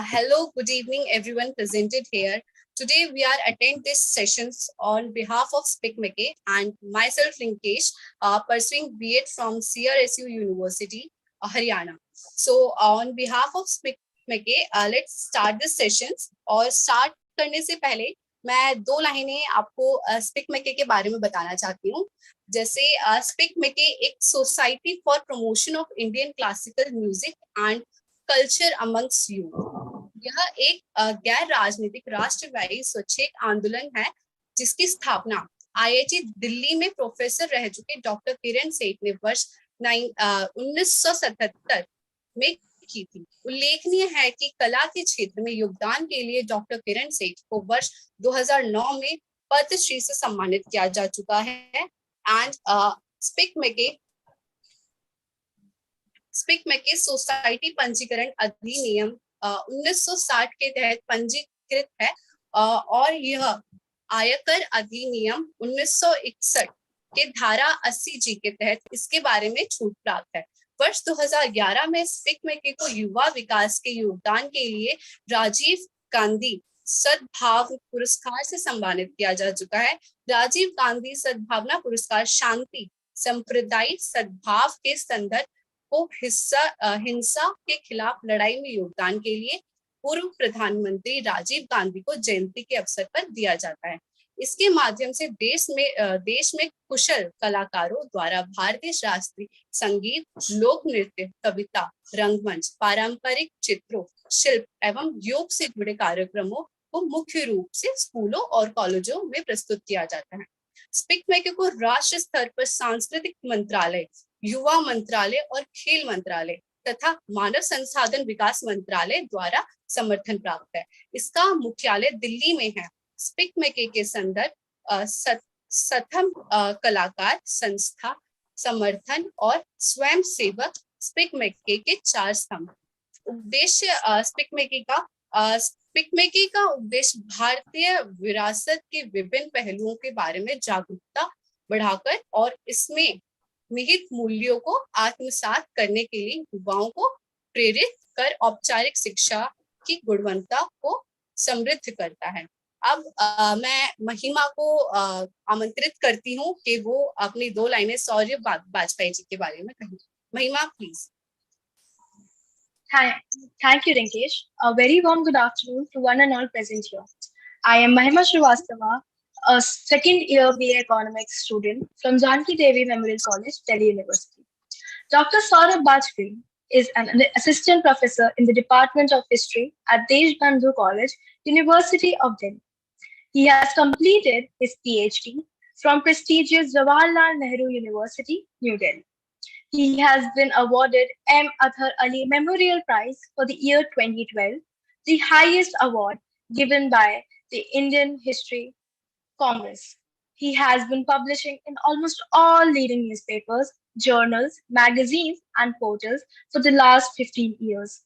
Hello, good evening, everyone presented here. Today, we are attend this sessions on behalf of Speak McKay and myself, Rinkesh, pursuing B.Ed from CRSU University, Haryana. So, on behalf of Speak McKay, let's start this sessions. और start करने से पहले मैं दो लाइनें आपको speak मैके के बारे में बताना चाहती हूँ. जैसे स्पिक मैके एक society for promotion of Indian classical music and culture amongst youth. यह एक गैर राजनीतिक राष्ट्रव्यापी स्वैच्छिक आंदोलन है जिसकी स्थापना आईआईटी दिल्ली में प्रोफेसर रह चुके डॉक्टर किरण सेठ ने वर्ष 1977 में की थी. उल्लेखनीय है कि कला के क्षेत्र में योगदान के लिए डॉक्टर किरण सेठ को वर्ष 2009 में पद्मश्री से सम्मानित किया जा चुका है. एंड स्पिक मैके सोसाइटी पंजीकरण अधिनियम 1960 के तहत पंजीकृत है और यह आयकर अधिनियम 1961 के धारा 80G के तहत इसके बारे में छूट प्राप्त है. वर्ष 2011 में स्पिक मैके को युवा विकास के योगदान के लिए राजीव गांधी सद्भाव पुरस्कार से सम्मानित किया जा चुका है. राजीव गांधी सद्भावना पुरस्कार शांति, सांप्रदायिक सद्भाव के संदर्भ को हिंसा के खिलाफ लड़ाई में योगदान के लिए पूर्व प्रधानमंत्री राजीव गांधी को जयंती के अवसर पर दिया जाता है. इसके माध्यम से देश में कुशल कलाकारों द्वारा भारतीय शास्त्रीय संगीत, लोक नृत्य, कविता, रंगमंच, पारंपरिक चित्रों, शिल्प एवं योग से जुड़े कार्यक्रमों को मुख्य रूप से स्कूलों और कॉलेजों में प्रस्तुत किया जाता है. स्पिक मैके को राष्ट्र स्तर पर सांस्कृतिक मंत्रालय, युवा मंत्रालय और खेल मंत्रालय तथा मानव संसाधन विकास मंत्रालय द्वारा समर्थन प्राप्त है. इसका मुख्यालय दिल्ली में है. स्पिक मैके के संदर्भ सथम कलाकार संस्था, समर्थन और स्वयं सेवक स्पिक मैके के 4 स्तंभ. उद्देश्य स्पिक मैके का उद्देश्य भारतीय विरासत के विभिन्न पहलुओं के बारे में जागरूकता बढ़ाकर और इसमें निहित मूल्यों को आत्मसात करने के लिए युवाओं को प्रेरित कर औपचारिक शिक्षा की गुणवत्ता को समृद्ध करता है. अब मैं महिमा को आमंत्रित करती हूँ कि वो अपनी 2 लाइनें शौर्य वाजपेयी जी के बारे में कहें. महिमा, please. Thank you, Rinkesh. A very warm good afternoon to one and all present here. I am Mahima Srivastava, a second-year BA Economics student from Janki Devi Memorial College, Delhi University. Dr. Saurabh Bajpai is an assistant professor in the Department of History at Deshbandhu College, University of Delhi. He has completed his PhD from prestigious Jawaharlal Nehru University, New Delhi. He has been awarded M. Athar Ali Memorial Prize for the year 2012, the highest award given by the Indian History Congress. He has been publishing in almost all leading newspapers, journals, magazines, and portals for the last 15 years.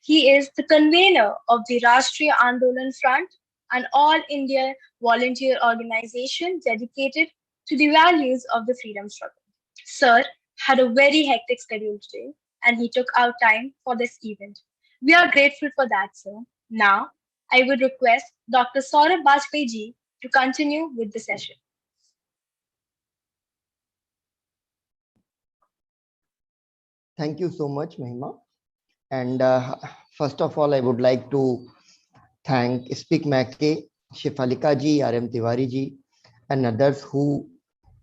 He is the convener of the Rashtriya Andolan Front, an all-India volunteer organization dedicated to the values of the freedom struggle. Sir had a very hectic schedule today, and he took out time for this event. We are grateful for that, sir. Now, I would request Dr. Saurabh Bajpai ji to continue with the session. Thank you so much, Mahima. And first of all, I would like to thank Speak McKay, Shefalika ji, RM Tiwari ji, and others who,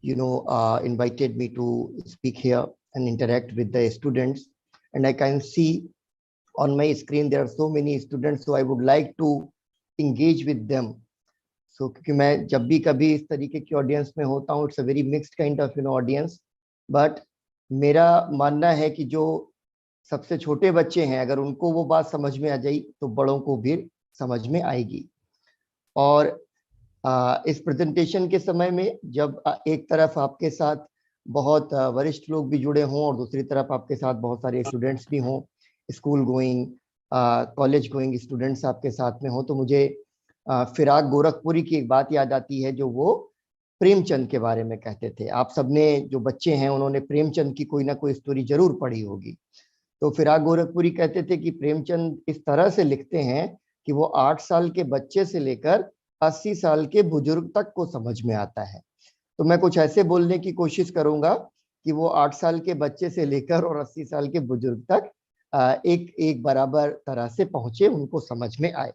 invited me to speak here and interact with the students. And I can see on my screen there are so many students, so I would like to engage with them. So, क्योंकि मैं जब भी कभी इस तरीके की audience में होता हूँ, it's a very mixed kind of audience. But मेरा मानना है कि जो सबसे छोटे बच्चे हैं, अगर उनको वो बात समझ में आ जाए तो बड़ों को भी समझ में आएगी. और इस प्रेजेंटेशन के समय में जब एक तरफ आपके साथ बहुत वरिष्ठ लोग भी जुड़े हों और दूसरी तरफ आपके साथ बहुत सारे स्टूडेंट्स भी हों, school going, college going students आपके साथ में हों, तो मुझे फिराक गोरखपुरी की एक बात याद आती है जो वो प्रेमचंद के बारे में कहते थे. आप सबने जो बच्चे हैं उन्होंने प्रेमचंद की कोई ना कोई स्टोरी जरूर पढ़ी होगी. तो फिराक गोरखपुरी कहते थे कि प्रेमचंद इस तरह से लिखते हैं कि वो 8 साल के बच्चे से लेकर 80 साल के बुजुर्ग तक को समझ में आता है। तो मैं कुछ ऐसे बोलने की कोशिश करूंगा कि वो 8 साल के बच्चे से लेकर और 80 साल के बुजुर्ग तक एक एक बराबर तरह से पहुंचे, उनको समझ में आए।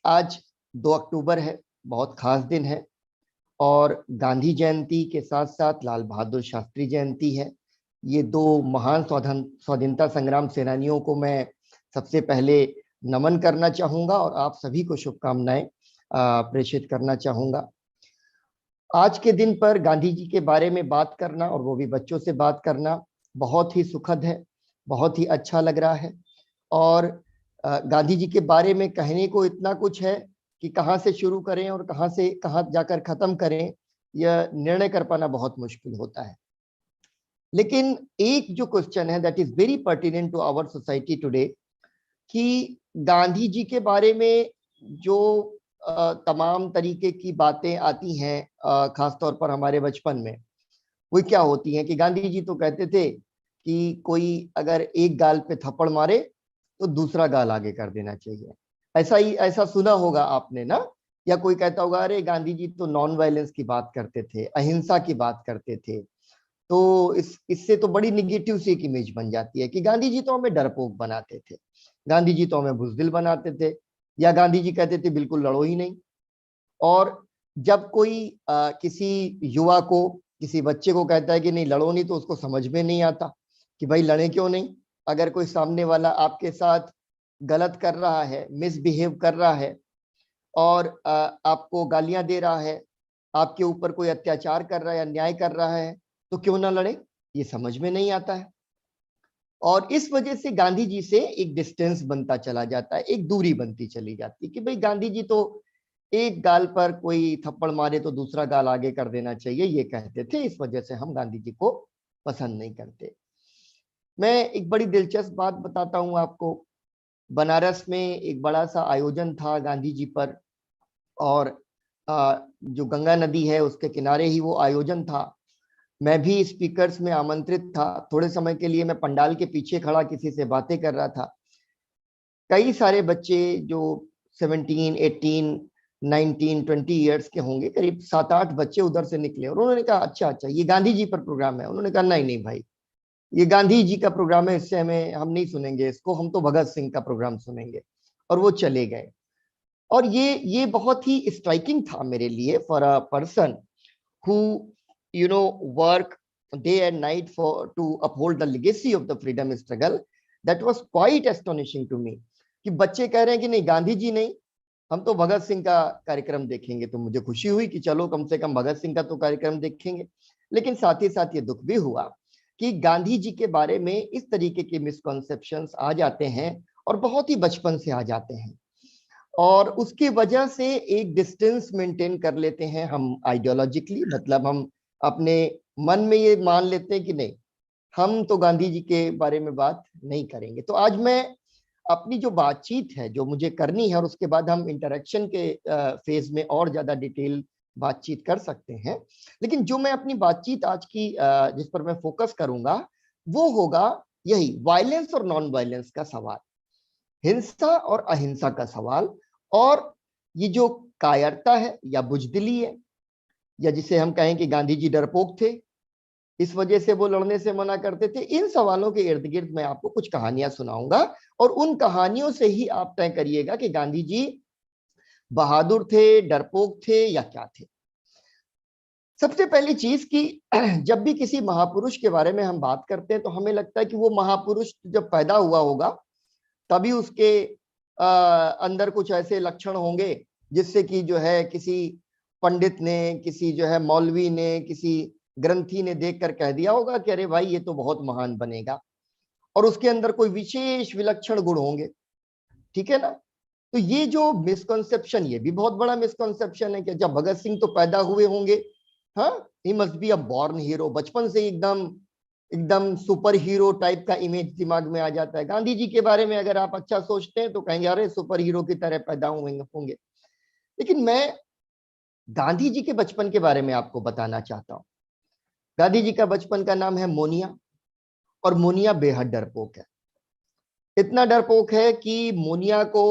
आज 2 अक्टूबर है, बहुत खास दिन है, और गांधी जयंती के साथ साथ लाल बहादुर शास्त्री जयंती है। ये 2 महान स्वाधीनता संग्राम सेनानियों को मैं सबसे पहले नमन करना चाहूंगा और आप सभी को शुभकामनाएं प्रेषित करना चाहूंगा। आज के दिन पर गांधी जी के बारे में बात करना, और वो भी बच्चों से बात करना, बहुत ही सुखद है, बहुत ही अच्छा लग रहा है। और गांधी जी के बारे में कहने को इतना कुछ है कि कहाँ से शुरू करें और कहाँ से कहाँ जाकर खत्म करें, यह निर्णय कर पाना बहुत मुश्किल होता है। लेकिन एक जो क्वेश्चन है that is very pertinent to our society today, कि गांधी जी के बारे में जो तमाम तरीके की बातें आती हैं, खासतौर पर हमारे बचपन में, वो क्या होती हैं कि गांधी जी तो कहते थे कि कोई अगर एक गाल पे थप्पड़ मारे तो दूसरा गाल आगे कर देना चाहिए। ऐसा सुना होगा आपने ना, या कोई कहता होगा अरे गांधी जी तो नॉन वायलेंस की बात करते थे, अहिंसा की बात करते थे। तो इससे तो बड़ी निगेटिव सी एक इमेज बन जाती है कि गांधी जी तो हमें डरपोक बनाते थे, गांधी जी तो हमें बुजदिल बनाते थे, या गांधी जी कहते थे बिल्कुल लड़ो ही नहीं। और जब कोई किसी युवा को, किसी बच्चे को कहता है कि नहीं लड़ो नहीं, तो उसको समझ में नहीं आता कि भाई लड़े क्यों नहीं। अगर कोई सामने वाला आपके साथ गलत कर रहा है, मिसबिहेव कर रहा है, और आपको गालियां दे रहा है, आपके ऊपर कोई अत्याचार कर रहा है, अन्याय कर रहा है, तो क्यों ना लड़े, ये समझ में नहीं आता है। और इस वजह से गांधी जी से एक डिस्टेंस बनता चला जाता है, एक दूरी बनती चली जाती है कि भाई गांधी जी तो एक गाल पर कोई थप्पड़ मारे तो दूसरा गाल आगे कर देना चाहिए, ये कहते थे। इस वजह से हम गांधी जी को पसंद नहीं करते। मैं एक बड़ी दिलचस्प बात बताता हूं आपको। बनारस में एक बड़ा सा आयोजन था गांधी जी पर, और जो गंगा नदी है उसके किनारे ही वो आयोजन था। मैं भी स्पीकर्स में आमंत्रित था। थोड़े समय के लिए मैं पंडाल के पीछे खड़ा किसी से बातें कर रहा था। कई सारे बच्चे जो 17, 18, 19, 20 ईयर्स के होंगे, करीब 7-8 बच्चे उधर से निकले, और उन्होंने कहा अच्छा ये गांधी जी पर प्रोग्राम है। उन्होंने कहा नहीं नहीं भाई, ये गांधी जी का प्रोग्राम है, इससे हम नहीं सुनेंगे इसको, हम तो भगत सिंह का प्रोग्राम सुनेंगे। और वो चले गए। और ये बहुत ही स्ट्राइकिंग था मेरे लिए, for a person who work day and night to uphold the legacy of the freedom struggle. That was quite astonishing to me कि बच्चे कह रहे हैं कि नहीं गांधी जी नहीं, हम तो भगत सिंह का कार्यक्रम देखेंगे। तो मुझे खुशी हुई कि चलो कम से कम भगत सिंह का तो कार्यक्रम देखेंगे। लेकिन साथ ही साथ ये दुख भी हुआ कि गांधी जी के बारे में इस तरीके के मिसकॉन्सेप्शंस आ जाते हैं, और बहुत ही बचपन से आ जाते हैं, और उसकी वजह से एक डिस्टेंस मेंटेन कर लेते हैं हम आइडियोलॉजिकली। मतलब हम अपने मन में ये मान लेते हैं कि नहीं, हम तो गांधी जी के बारे में बात नहीं करेंगे। तो आज मैं अपनी जो बातचीत है जो मुझे करनी है, और उसके बाद हम इंटरेक्शन के फेज में और ज्यादा डिटेल बातचीत कर सकते हैं, लेकिन जो मैं अपनी बातचीत आज की जिस पर मैं फोकस करूंगा वो होगा यही वायलेंस और नॉन वायलेंस का सवाल, हिंसा और अहिंसा का सवाल। और ये जो कायरता है या बुजदिली है, या जिसे हम कहें कि गांधी जी डरपोक थे, इस वजह से वो लड़ने से मना करते थे, इन सवालों के इर्द गिर्द मैं आपको कुछ कहानियां सुनाऊंगा, और उन कहानियों से ही आप तय करिएगा कि गांधी जी बहादुर थे, डरपोक थे, या क्या थे। सबसे पहली चीज कि जब भी किसी महापुरुष के बारे में हम बात करते हैं तो हमें लगता है कि वो महापुरुष जब पैदा हुआ होगा तभी उसके अंदर कुछ ऐसे लक्षण होंगे जिससे कि जो है किसी पंडित ने, किसी जो है मौलवी ने, किसी ग्रंथी ने देखकर कह दिया होगा कि अरे भाई ये तो बहुत महान बनेगा, और उसके अंदर कोई विशेष विलक्षण गुण होंगे। ठीक है ना। तो ये जो मिसकॉन्सेप्शन, ये भी बहुत बड़ा मिसकॉन्सेप्शन है कि जब भगत सिंह तो पैदा हुए होंगे, हाँ, he must be a born hero, बचपन से एकदम एकदम सुपर हीरो टाइप का इमेज दिमाग में आ जाता है। गांधी जी के बारे में अगर आप अच्छा सोचते हैं तो कहेंगे अरे सुपर हीरो की तरह पैदा होंगे। लेकिन मैं गांधी जी के बचपन के बारे में आपको बताना चाहता हूं। गांधी जी का बचपन का नाम है मोनिया, और मोनिया बेहद डरपोक है। इतना डरपोक है कि मोनिया को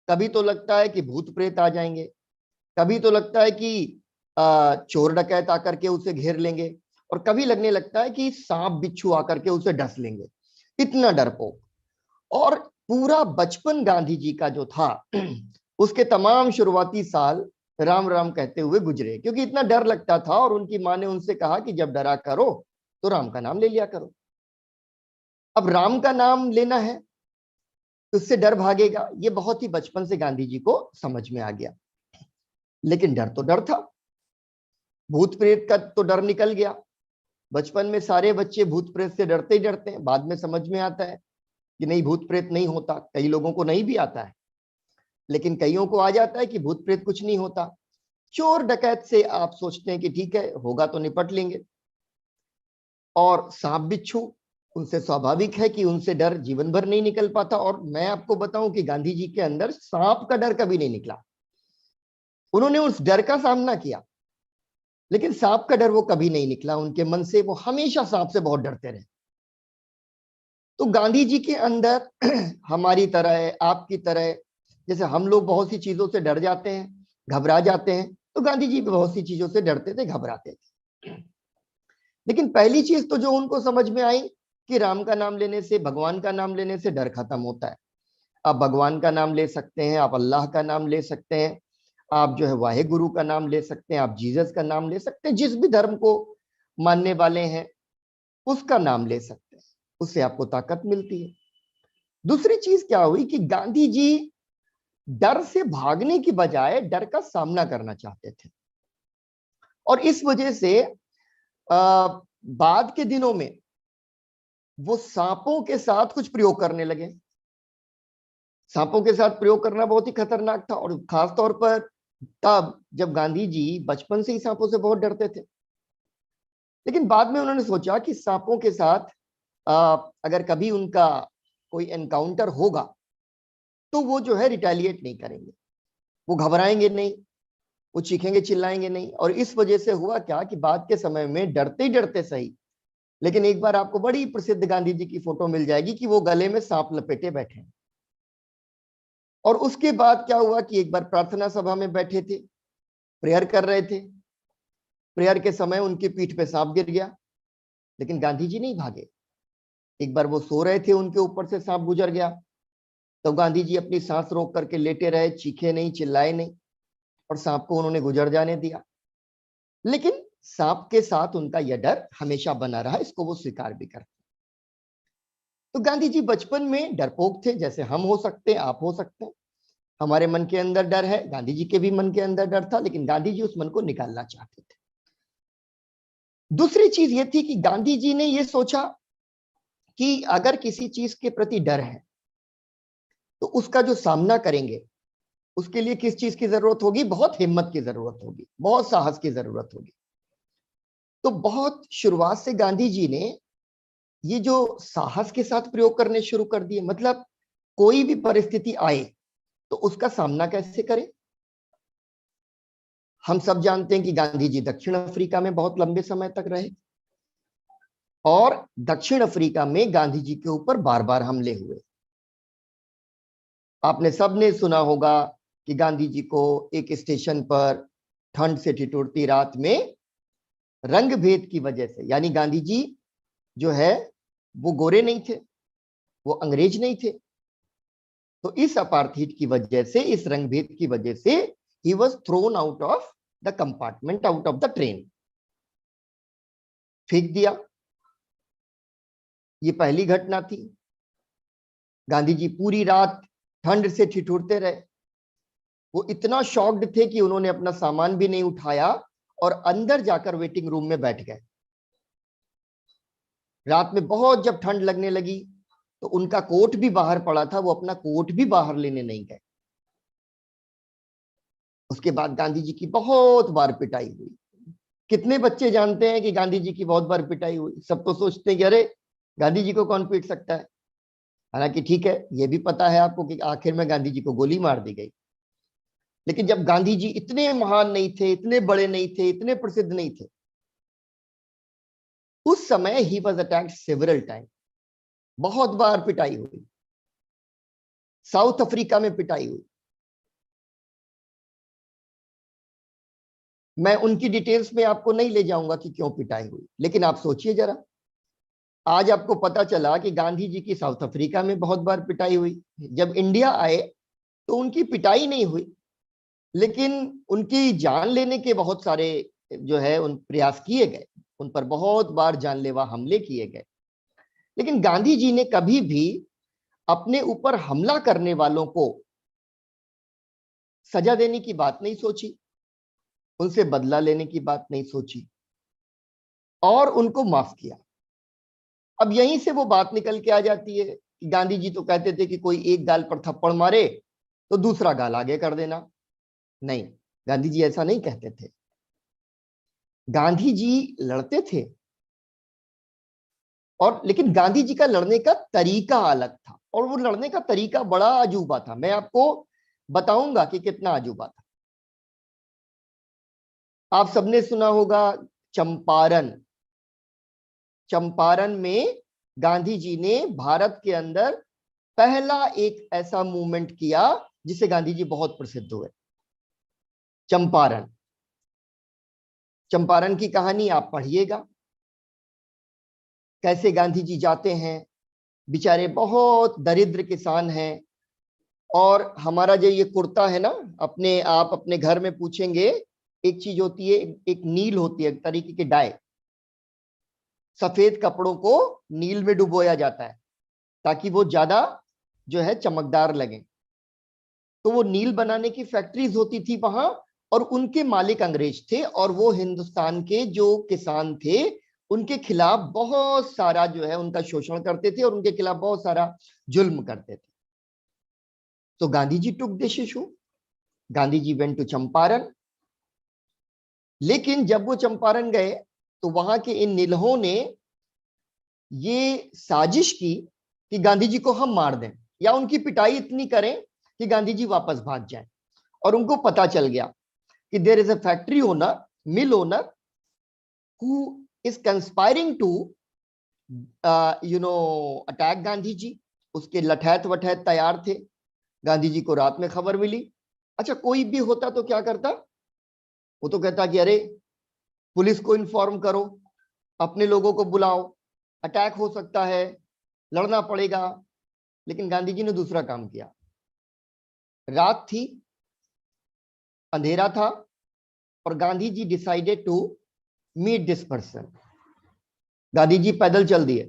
कभी तो लगता है कि भूत प्रेत आ जाएंगे, कभी तो लगता है कि चोर डकैत आकर के उसे घेर लेंगे, और कभी लगने लगता है कि सांप बिच्छू आकर के उसे डस लेंगे। इतना डरपोक। और पूरा बचपन गांधी जी का जो था उसके तमाम शुरुआती साल राम राम कहते हुए गुजरे, क्योंकि इतना डर लगता था। और उनकी माँ ने उनसे कहा कि जब डरा करो तो राम का नाम ले लिया करो। अब राम का नाम लेना है तो उससे डर भागेगा, ये बहुत ही बचपन से गांधी जी को समझ में आ गया। लेकिन डर तो डर था, भूत प्रेत का तो डर निकल गया। बचपन में सारे बच्चे भूत प्रेत से डरते ही डरते हैं, बाद में समझ में आता है कि नहीं, भूत प्रेत नहीं होता। कई लोगों को नहीं भी आता है, लेकिन कईयों को आ जाता है कि भूत प्रेत कुछ नहीं होता। चोर डकैत से आप सोचते हैं कि ठीक है, होगा तो निपट लेंगे। और सांप बिच्छू, उनसे स्वाभाविक है कि उनसे डर जीवन भर नहीं निकल पाता। और मैं आपको बताऊं कि गांधी जी के अंदर सांप का डर कभी नहीं निकला। उन्होंने उस डर का सामना किया, लेकिन सांप का डर वो कभी नहीं निकला उनके मन से। वो हमेशा सांप से बहुत डरते रहे। तो गांधी जी के अंदर हमारी तरह है, आपकी तरह है, जैसे हम लोग बहुत सी चीजों से डर जाते हैं, घबरा जाते हैं, तो गांधी जी भी बहुत सी चीजों से डरते थे, घबराते थे। लेकिन पहली चीज तो जो उनको समझ में आई कि राम का नाम लेने से, भगवान का नाम लेने से डर खत्म होता है। आप भगवान का नाम ले सकते हैं, आप अल्लाह का नाम ले सकते हैं, आप जो है वाहे गुरु का नाम ले सकते हैं, आप जीसस का नाम ले सकते हैं, जिस भी धर्म को मानने वाले हैं उसका नाम ले सकते हैं, उससे आपको ताकत मिलती है। दूसरी चीज क्या हुई कि गांधी जी डर से भागने की बजाय डर का सामना करना चाहते थे। और इस वजह से बाद के दिनों में वो सांपों के साथ कुछ प्रयोग करने लगे। सांपों के साथ प्रयोग करना बहुत ही खतरनाक था, और खास तौर पर तब जब गांधी जी बचपन से ही सांपों से बहुत डरते थे। लेकिन बाद में उन्होंने सोचा कि सांपों के साथ अगर कभी उनका कोई एनकाउंटर होगा तो वो जो है रिटेलिएट नहीं करेंगे, वो घबराएंगे नहीं, वो चीखेंगे चिल्लाएंगे नहीं। और इस वजह से हुआ क्या कि बाद के समय में डरते ही डरते सही, लेकिन एक बार आपको बड़ी प्रसिद्ध गांधी जी की फोटो मिल जाएगी कि वो गले में सांप लपेटे बैठे हैं। और उसके बाद क्या हुआ कि एक बार प्रार्थना सभा में बैठे थे, प्रेयर कर रहे थे, प्रेयर के समय उनकी पीठ पे सांप गिर गया, लेकिन गांधी जी नहीं भागे। एक बार वो सो रहे थे, उनके ऊपर से सांप गुजर गया, तो गांधी जी अपनी सांस रोक करके लेटे रहे, चीखे नहीं, चिल्लाए नहीं, और सांप को उन्होंने गुजर जाने दिया। लेकिन सांप के साथ उनका यह डर हमेशा बना रहा, इसको वो स्वीकार भी करते। तो गांधी जी बचपन में डरपोक थे, जैसे हम हो सकते हैं, आप हो सकते हैं। हमारे मन के अंदर डर है, गांधी जी के भी मन के अंदर डर था, लेकिन गांधी जी उस मन को निकालना चाहते थे। दूसरी चीज ये थी कि गांधी जी ने ये सोचा कि अगर किसी चीज के प्रति डर है तो उसका जो सामना करेंगे उसके लिए किस चीज की जरूरत होगी? बहुत हिम्मत की जरूरत होगी, बहुत साहस की जरूरत होगी। तो बहुत शुरुआत से गांधी जी ने ये जो साहस के साथ प्रयोग करने शुरू कर दिए। मतलब कोई भी परिस्थिति आए तो उसका सामना कैसे करें। हम सब जानते हैं कि गांधी जी दक्षिण अफ्रीका में बहुत लंबे समय तक रहे, और दक्षिण अफ्रीका में गांधी जी के ऊपर बार बार हमले हुए। आपने सबने सुना होगा कि गांधी जी को एक स्टेशन पर ठंड से ठिठुरती रात में रंग भेद की वजह से, यानी गांधी जी जो है वो गोरे नहीं थे, वो अंग्रेज नहीं थे, तो इस अपार्थीड की वजह से, इस रंग भेद की वजह से he was thrown out of the compartment, out of the train, फेंक दिया। ये पहली घटना थी। गांधी जी पूरी रात ठंड से ठिठुरते रहे। वो इतना शॉक्ड थे कि उन्होंने अपना सामान भी नहीं उठाया और अंदर जाकर वेटिंग रूम में बैठ गए। रात में बहुत जब ठंड लगने लगी तो उनका कोट भी बाहर पड़ा था, वो अपना कोट भी बाहर लेने नहीं गए। उसके बाद गांधी जी की बहुत बार पिटाई हुई। कितने बच्चे जानते हैं कि गांधी जी की बहुत बार पिटाई हुई? सब तो सोचते हैं कि अरे गांधी जी को कौन पीट सकता है। हालांकि ठीक है, ये भी पता है आपको कि आखिर में गांधी जी को गोली मार दी गई। लेकिन जब गांधी जी इतने महान नहीं थे, इतने बड़े नहीं थे, इतने प्रसिद्ध नहीं थे, उस समय he was attacked several time. बहुत बार पिटाई हुई, साउथ अफ्रीका में पिटाई हुई। मैं उनकी डिटेल्स में आपको नहीं ले जाऊंगा कि क्यों पिटाई हुई, लेकिन आप सोचिए जरा, आज आपको पता चला कि गांधी जी की साउथ अफ्रीका में बहुत बार पिटाई हुई। जब इंडिया आए तो उनकी पिटाई नहीं हुई, लेकिन उनकी जान लेने के बहुत सारे जो है उन प्रयास किए गए, उन पर बहुत बार जानलेवा हमले किए गए। लेकिन गांधी जी ने कभी भी अपने ऊपर हमला करने वालों को सजा देने की बात नहीं सोची, उनसे बदला लेने की बात नहीं सोची, और उनको माफ किया। अब यहीं से वो बात निकल के आ जाती है कि गांधी जी तो कहते थे कि कोई एक गाल पर थप्पड़ मारे तो दूसरा गाल आगे कर देना। नहीं, गांधी जी ऐसा नहीं कहते थे। गांधी जी लड़ते थे, और लेकिन गांधी जी का लड़ने का तरीका अलग था, और वो लड़ने का तरीका बड़ा अजूबा था। मैं आपको बताऊंगा कि कितना अजूबा था। आप सबने सुना होगा चंपारण। चंपारण में गांधी जी ने भारत के अंदर पहला एक ऐसा मूवमेंट किया जिससे गांधी जी बहुत प्रसिद्ध हुए। चंपारण, चंपारण की कहानी आप पढ़िएगा, कैसे गांधी जी जाते हैं, बेचारे बहुत दरिद्र किसान हैं, और हमारा जो ये कुर्ता है ना, अपने आप अपने घर में पूछेंगे, एक चीज होती है, एक नील होती है, एक तरीके की डाई, सफेद कपड़ों को नील में डुबोया जाता है ताकि वो ज्यादा जो है चमकदार लगे। तो वो नील बनाने की फैक्ट्रीज होती थी वहां, और उनके मालिक अंग्रेज थे, और वो हिंदुस्तान के जो किसान थे उनके खिलाफ बहुत सारा जो है उनका शोषण करते थे, और उनके खिलाफ बहुत सारा जुल्म करते थे। तो Gandhi ji took this issue, Gandhi ji went to Champaran. लेकिन जब वो चंपारण गए तो वहां के इन निलहों ने ये साजिश की कि गांधी जी को हम मार दें, या उनकी पिटाई इतनी करें कि गांधी जी वापस भाग जाएं। और उनको पता चल गया कि there is a factory owner, mill owner, who is conspiring to attack Gandhi ji. उसके लठैत वठैत तैयार थे। गांधी जी को रात में खबर मिली। अच्छा, कोई भी होता तो क्या करता? वो तो कहता कि अरे पुलिस को इन्फॉर्म करो, अपने लोगों को बुलाओ, अटैक हो सकता है, लड़ना पड़ेगा। लेकिन गांधी जी ने दूसरा काम किया। रात थी, अंधेरा था, और Gandhi ji decided to meet this person. Gandhi ji पैदल चल दिए,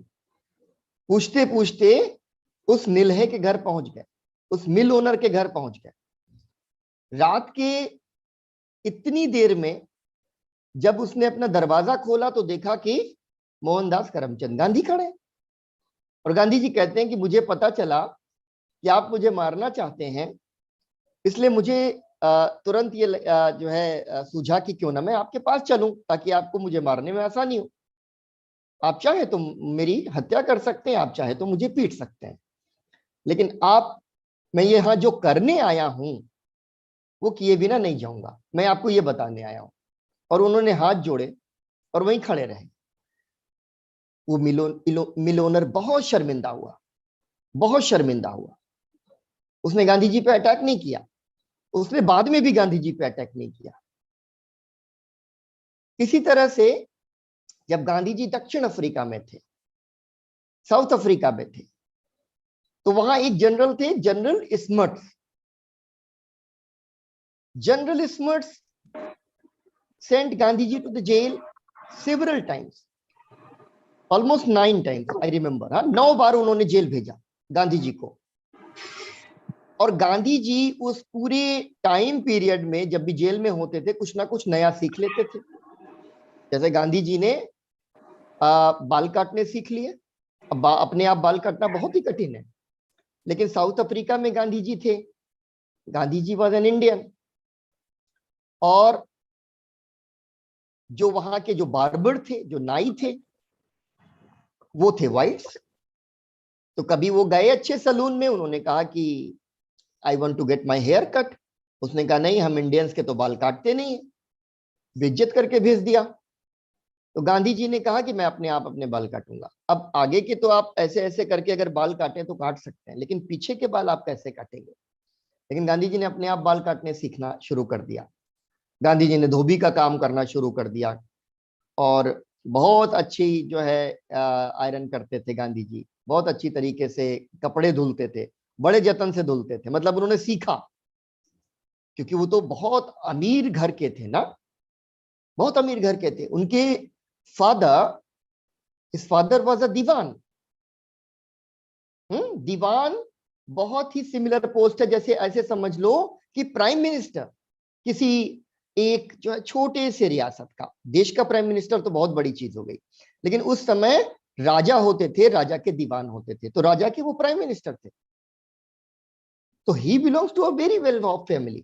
पूछते पूछते उस निलहे के घर पहुंच गए, उस मिल ओनर के घर पहुंच गए। रात के इतनी देर में जब उसने अपना दरवाजा खोला तो देखा कि मोहनदास करमचंद गांधी खड़े। और गांधी जी कहते हैं कि मुझे पता चला कि आप मुझे मारना चाहते हैं, इसलिए मुझे तुरंत ये जो है सूझा कि क्यों ना मैं आपके पास चलूं, ताकि आपको मुझे मारने में आसानी हो। आप चाहे तो मेरी हत्या कर सकते हैं, आप चाहे तो मुझे पीट सकते हैं, लेकिन मैं यहाँ जो करने आया हूं वो किए बिना नहीं जाऊंगा, मैं आपको ये बताने आया हूं। और उन्होंने हाथ जोड़े और वहीं खड़े रहे। वो मिल ओनर बहुत शर्मिंदा हुआ, बहुत शर्मिंदा हुआ। उसने गांधी जी पे अटैक नहीं किया, उसने बाद में भी गांधी जी पे अटैक नहीं किया। इसी तरह से जब गांधी जी दक्षिण अफ्रीका में थे, साउथ अफ्रीका में थे, तो वहां एक जनरल थे, general Smuts. General Smuts sent Gandhi ji to the jail several times, almost 9 times I remember. 9 बार उन्होंने जेल भेजा गांधी जी को। और गांधी जी उस पूरे टाइम पीरियड में जब भी जेल में होते थे कुछ ना कुछ नया सीख लेते थे। जैसे गांधी जी ने बाल काटने सीख लिए। अब अपने आप बाल काटना बहुत ही कठिन है, लेकिन साउथ अफ्रीका में गांधी जी थे, Gandhi ji was an Indian, और जो वहां के जो बार्बर थे, जो नाई थे, वो थे वाइट्स। तो कभी वो गए अच्छे सलून में, उन्होंने कहा कि I want to get my hair cut. उसने कहा नहीं, हम इंडियंस के तो बाल काटते नहीं है, बेइज्जत करके भेज दिया। तो गांधी जी ने कहा कि मैं अपने आप अपने बाल काटूंगा। अब आगे के तो आप ऐसे ऐसे करके अगर बाल काटें तो काट सकते हैं, लेकिन पीछे के बाल आप कैसे काटेंगे? लेकिन गांधी जी ने अपने आप बाल काटने सीखना शुरू कर दिया। गांधी जी ने धोबी का काम करना शुरू कर दिया और बहुत अच्छी जो है आयरन करते थे गांधी जी, बहुत अच्छी तरीके से कपड़े धुलते थे, बड़े जतन से धुलते थे। मतलब उन्होंने सीखा, क्योंकि वो तो बहुत अमीर घर के थे ना, बहुत अमीर घर के थे। उनके father, his father was a dewan. दीवान बहुत ही सिमिलर पोस्ट है, जैसे ऐसे समझ लो कि प्राइम मिनिस्टर किसी एक जो है छोटे से रियासत का, देश का प्राइम मिनिस्टर तो बहुत बड़ी चीज हो गई, लेकिन उस समय राजा होते थे, राजा के दीवान होते थे, तो राजा के वो प्राइम मिनिस्टर थे। तो he belongs to a very well off family.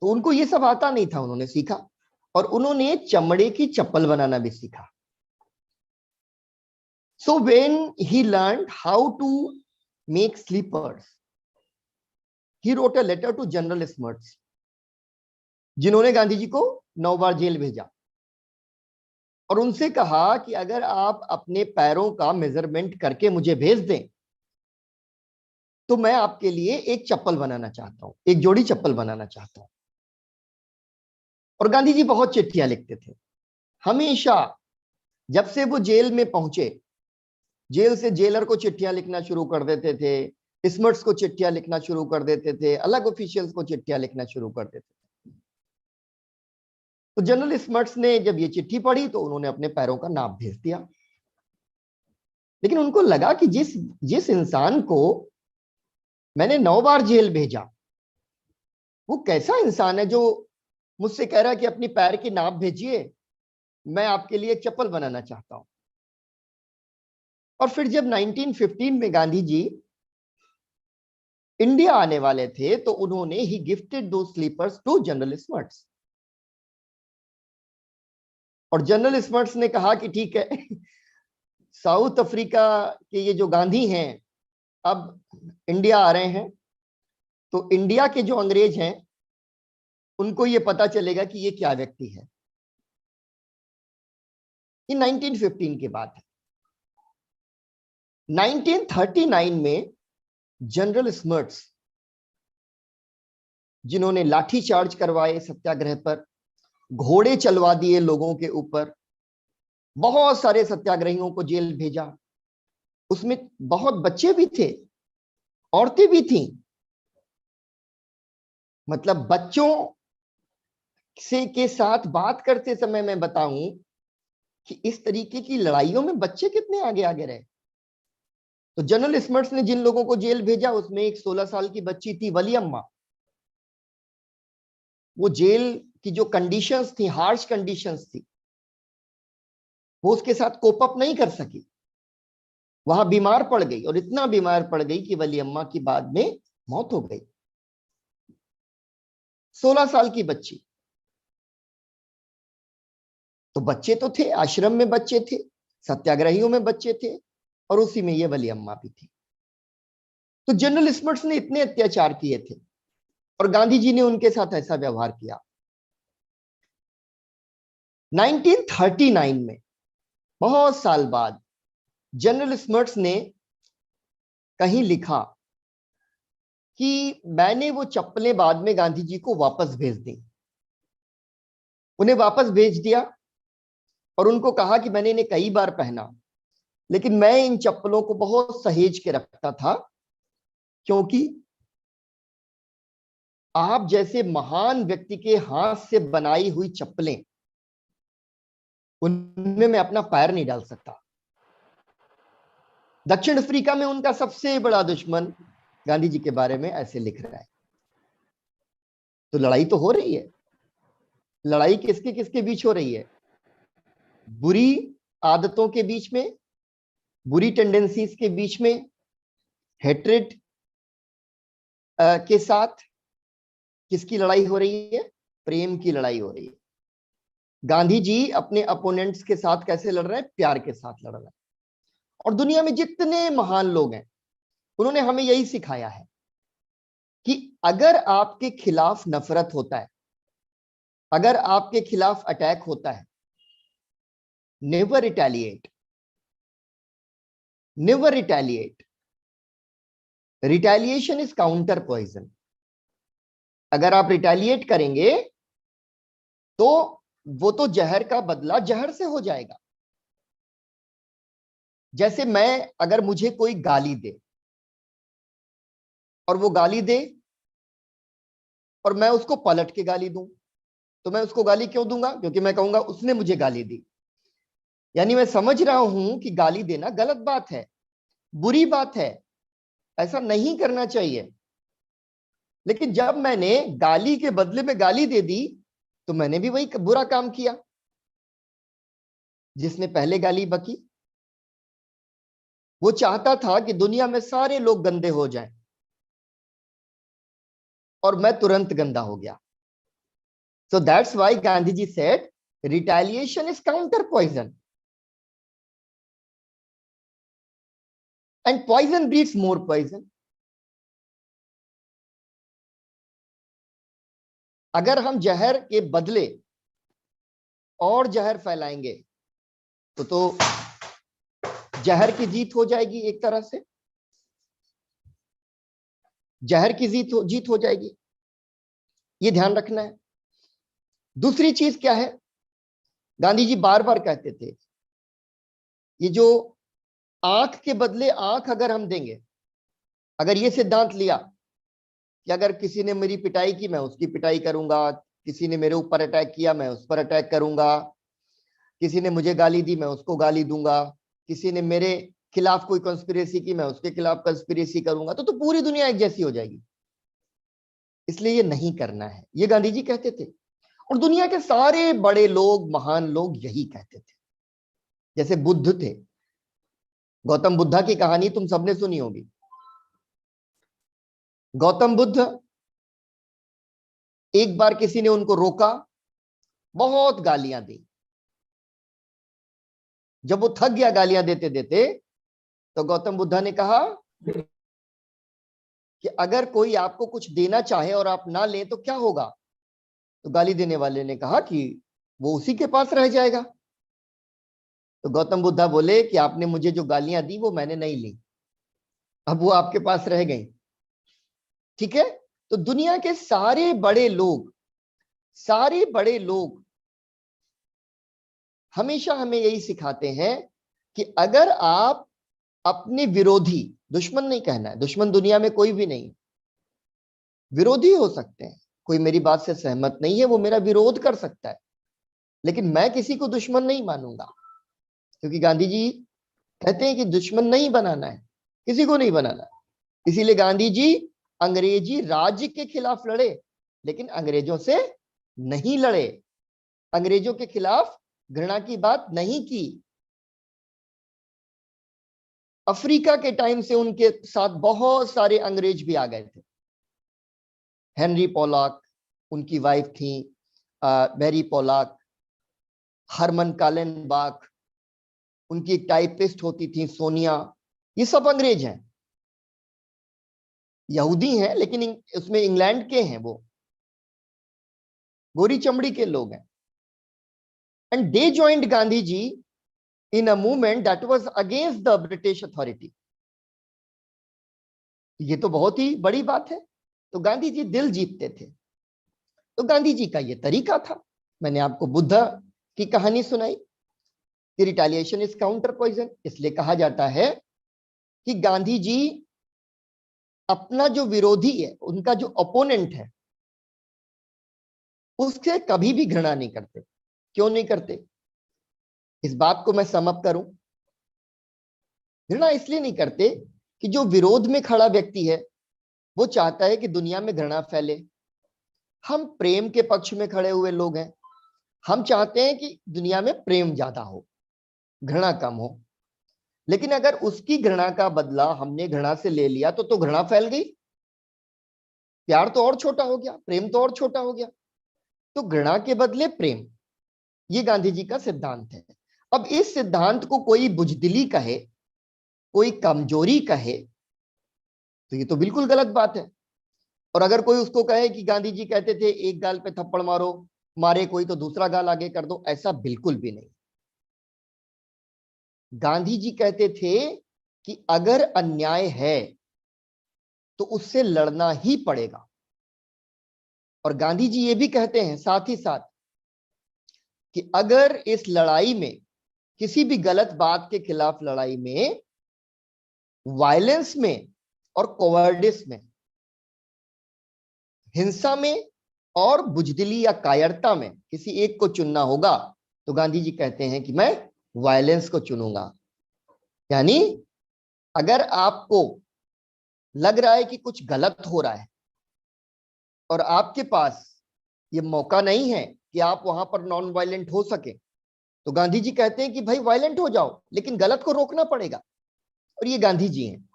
तो उनको ये सब आता नहीं था, उन्होंने सीखा, और उन्होंने चमड़े की चप्पल बनाना भी सीखा। So when he learned how to make slippers, he wrote a letter to General Smuts, जिन्होंने गांधी जी को 9 बार जेल भेजा, और उनसे कहा कि अगर आप अपने पैरों का मेजरमेंट करके मुझे भेज दें तो मैं आपके लिए एक चप्पल बनाना चाहता हूं, एक जोड़ी चप्पल बनाना चाहता हूं। और गांधी जी बहुत चिट्ठियां लिखते थे हमेशा। जब से वो जेल में पहुंचे, जेल से जेलर को चिट्ठियां लिखना शुरू कर देते थे, स्मर्ट्स को चिट्ठियां लिखना शुरू कर देते थे, अलग ऑफिशियल्स को चिट्ठियां लिखना शुरू कर देते थे। तो जनरल स्मर्ट्स ने जब ये चिट्ठी पढ़ी तो उन्होंने अपने पैरों का नाप भेज दिया। लेकिन उनको लगा कि जिस जिस इंसान को मैंने 9 बार जेल भेजा, वो कैसा इंसान है जो मुझसे कह रहा है कि अपनी पैर की नाप भेजिए, मैं आपके लिए एक चप्पल बनाना चाहता हूं। और फिर जब 1915 में गांधी जी इंडिया आने वाले थे तो उन्होंने ही गिफ्टेड दो स्लीपर्स टू जनरल स्मर्ट्स। और जनरल स्मर्ट्स ने कहा कि ठीक है, साउथ अफ्रीका के ये जो गांधी हैं अब इंडिया आ रहे हैं, तो इंडिया के जो अंग्रेज हैं उनको ये पता चलेगा कि ये क्या व्यक्ति है। ये 1915 की बात है। 1939 में जनरल स्मर्ट्स, जिन्होंने लाठी चार्ज करवाए सत्याग्रह पर, घोड़े चलवा दिए लोगों के ऊपर, बहुत सारे सत्याग्रहियों को जेल भेजा, उसमें बहुत बच्चे भी थे, औरतें भी थीं। मतलब बच्चों से के साथ बात करते समय मैं बताऊं कि इस तरीके की लड़ाइयों में बच्चे कितने आगे आगे रहे। तो जनरल स्मर्ट्स ने जिन लोगों को जेल भेजा उसमें एक 16 साल की बच्ची थी, वलीअम्मा। वो जेल की जो कंडीशंस थी, हार्श कंडीशंस थी, वो उसके साथ कोप अप नहीं कर सकी, वहां बीमार पड़ गई, और इतना बीमार पड़ गई कि वलीअम्मा की बाद में मौत हो गई। 16 साल की बच्ची। तो बच्चे तो थे, आश्रम में बच्चे थे, सत्याग्रहियों में बच्चे थे, और उसी में ये वलीअम्मा भी थी। तो जनरल स्मर्ट्स ने इतने अत्याचार किए थे और गांधी जी ने उनके साथ ऐसा व्यवहार किया। 1939 में, बहुत साल बाद, जनरल स्मर्ट्स ने कहीं लिखा कि मैंने वो चप्पलें बाद में गांधी जी को वापस भेज दी। उन्हें वापस भेज दिया और उनको कहा कि मैंने इन्हें कई बार पहना, लेकिन मैं इन चप्पलों को बहुत सहेज के रखता था, क्योंकि आप जैसे महान व्यक्ति के हाथ से बनाई हुई चप्पलें, उनमें मैं अपना पैर नहीं डाल सकता। दक्षिण अफ्रीका में उनका सबसे बड़ा दुश्मन गांधी जी के बारे में ऐसे लिख रहा है। तो लड़ाई तो हो रही है। लड़ाई किसके किसके बीच हो रही है? बुरी आदतों के बीच में, बुरी टेंडेंसीज के बीच में, हेट्रेड के साथ किसकी लड़ाई हो रही है? प्रेम की लड़ाई हो रही है। गांधी जी अपने अपोनेंट्स के साथ कैसे लड़ रहे हैं? प्यार के साथ लड़ रहे हैं। और दुनिया में जितने महान लोग हैं उन्होंने हमें यही सिखाया है कि अगर आपके खिलाफ नफरत होता है, अगर आपके खिलाफ अटैक होता है, never retaliate, never retaliate. Retaliation is counter poison. अगर आप रिटेलिएट करेंगे तो वो तो जहर का बदला जहर से हो जाएगा। जैसे मैं, अगर मुझे कोई गाली दे और वो गाली दे और मैं उसको पलट के गाली दूं, तो मैं उसको गाली क्यों दूंगा? क्योंकि मैं कहूंगा उसने मुझे गाली दी। यानी मैं समझ रहा हूं कि गाली देना गलत बात है, बुरी बात है, ऐसा नहीं करना चाहिए। लेकिन जब मैंने गाली के बदले में गाली दे दी तो मैंने भी वही बुरा काम किया जिसने पहले गाली बकी। वो चाहता था कि दुनिया में सारे लोग गंदे हो जाएं और मैं तुरंत गंदा हो गया। So that's why Gandhi ji said retaliation is counter poison, and poison breeds more poison. अगर हम जहर के बदले और जहर फैलाएंगे तो जहर की जीत हो जाएगी। एक तरह से जहर की जीत हो जाएगी, ये ध्यान रखना है। दूसरी चीज क्या है, गांधी जी बार बार कहते थे, ये जो आंख के बदले आंख अगर हम देंगे, अगर ये सिद्धांत लिया कि अगर किसी ने मेरी पिटाई की मैं उसकी पिटाई करूंगा, किसी ने मेरे ऊपर अटैक किया मैं उस पर अटैक करूंगा, किसी ने मुझे गाली दी मैं उसको गाली दूंगा, किसी ने मेरे खिलाफ कोई कंस्पिरेसी की मैं उसके खिलाफ कंस्पिरेसी करूंगा, तो पूरी दुनिया एक जैसी हो जाएगी। इसलिए ये नहीं करना है, ये गांधी जी कहते थे। और दुनिया के सारे बड़े लोग, महान लोग यही कहते थे। जैसे बुद्ध थे, गौतम बुद्धा की कहानी तुम सबने सुनी होगी। गौतम बुद्ध, एक बार किसी ने उनको रोका, बहुत गालियां दी। जब वो थक गया गालियां देते देते, तो गौतम बुद्धा ने कहा कि अगर कोई आपको कुछ देना चाहे और आप ना लें तो क्या होगा? तो गाली देने वाले ने कहा कि वो उसी के पास रह जाएगा। तो गौतम बुद्धा बोले कि आपने मुझे जो गालियां दी वो मैंने नहीं ली, अब वो आपके पास रह गई। ठीक है, तो दुनिया के सारे बड़े लोग हमेशा हमें यही सिखाते हैं कि अगर आप अपने विरोधी, दुश्मन नहीं कहना है, दुश्मन दुनिया में कोई भी नहीं, विरोधी हो सकते हैं, कोई मेरी बात से सहमत नहीं है वो मेरा विरोध कर सकता है, लेकिन मैं किसी को दुश्मन नहीं मानूंगा। क्योंकि गांधी जी कहते हैं कि दुश्मन नहीं बनाना है, किसी को नहीं बनाना। इसीलिए गांधी जी अंग्रेजी राज्य के खिलाफ लड़े, लेकिन अंग्रेजों से नहीं लड़े, अंग्रेजों के खिलाफ घृणा की बात नहीं की। अफ्रीका के टाइम से उनके साथ बहुत सारे अंग्रेज भी आ गए थे। हेनरी पोलाक उनकी वाइफ थी, मैरी पोलाक, हरमन कालेनबाख उनकी एक टाइपिस्ट होती थी, सोनिया, ये सब अंग्रेज हैं, यहूदी हैं लेकिन उसमें इंग्लैंड के हैं, वो गोरी चमड़ी के लोग हैं। And they joined Gandhi ji in a movement that was against the British authority. ये तो बहुत ही बड़ी बात है। तो गांधी जी दिल जीतते थे। तो गांधी जी का ये तरीका था। मैंने आपको बुद्ध की कहानी सुनाई कि रिटेलिएशन इज काउंटर पॉइजन। इसलिए कहा जाता है कि गांधी जी अपना जो विरोधी है, उनका जो ओपोनेंट है, उससे कभी भी घृणा नहीं करते। क्यों नहीं करते? इस बात को मैं सम अप करूं, घृणा इसलिए नहीं करते कि जो विरोध में खड़ा व्यक्ति है वो चाहता है कि दुनिया में घृणा फैले। हम प्रेम के पक्ष में खड़े हुए लोग हैं, हम चाहते हैं कि दुनिया में प्रेम ज्यादा हो, घृणा कम हो। लेकिन अगर उसकी घृणा का बदला हमने घृणा से ले लिया तो घृणा फैल गई, प्यार तो और छोटा हो गया, प्रेम तो और छोटा हो गया। तो घृणा के बदले प्रेम, ये गांधी जी का सिद्धांत है। अब इस सिद्धांत को कोई बुजदिली कहे, कोई कमजोरी कहे, तो ये तो बिल्कुल गलत बात है। और अगर कोई उसको कहे कि गांधी जी कहते थे एक गाल पे थप्पड़ मारो मारे कोई तो दूसरा गाल आगे कर दो, ऐसा बिल्कुल भी नहीं। गांधी जी कहते थे कि अगर अन्याय है तो उससे लड़ना ही पड़ेगा। और गांधी जी ये भी कहते हैं साथ ही साथ कि अगर इस लड़ाई में, किसी भी गलत बात के खिलाफ लड़ाई में, वायलेंस में और कोवर्डिस में, हिंसा में और बुजदिली या कायरता में किसी एक को चुनना होगा, तो गांधी जी कहते हैं कि मैं वायलेंस को चुनूंगा। यानी अगर आपको लग रहा है कि कुछ गलत हो रहा है और आपके पास ये मौका नहीं है कि आप वहां पर नॉन वायलेंट हो सके, तो गांधी जी कहते हैं कि भाई वायलेंट हो जाओ, लेकिन गलत को रोकना पड़ेगा। और ये गांधी जी हैं।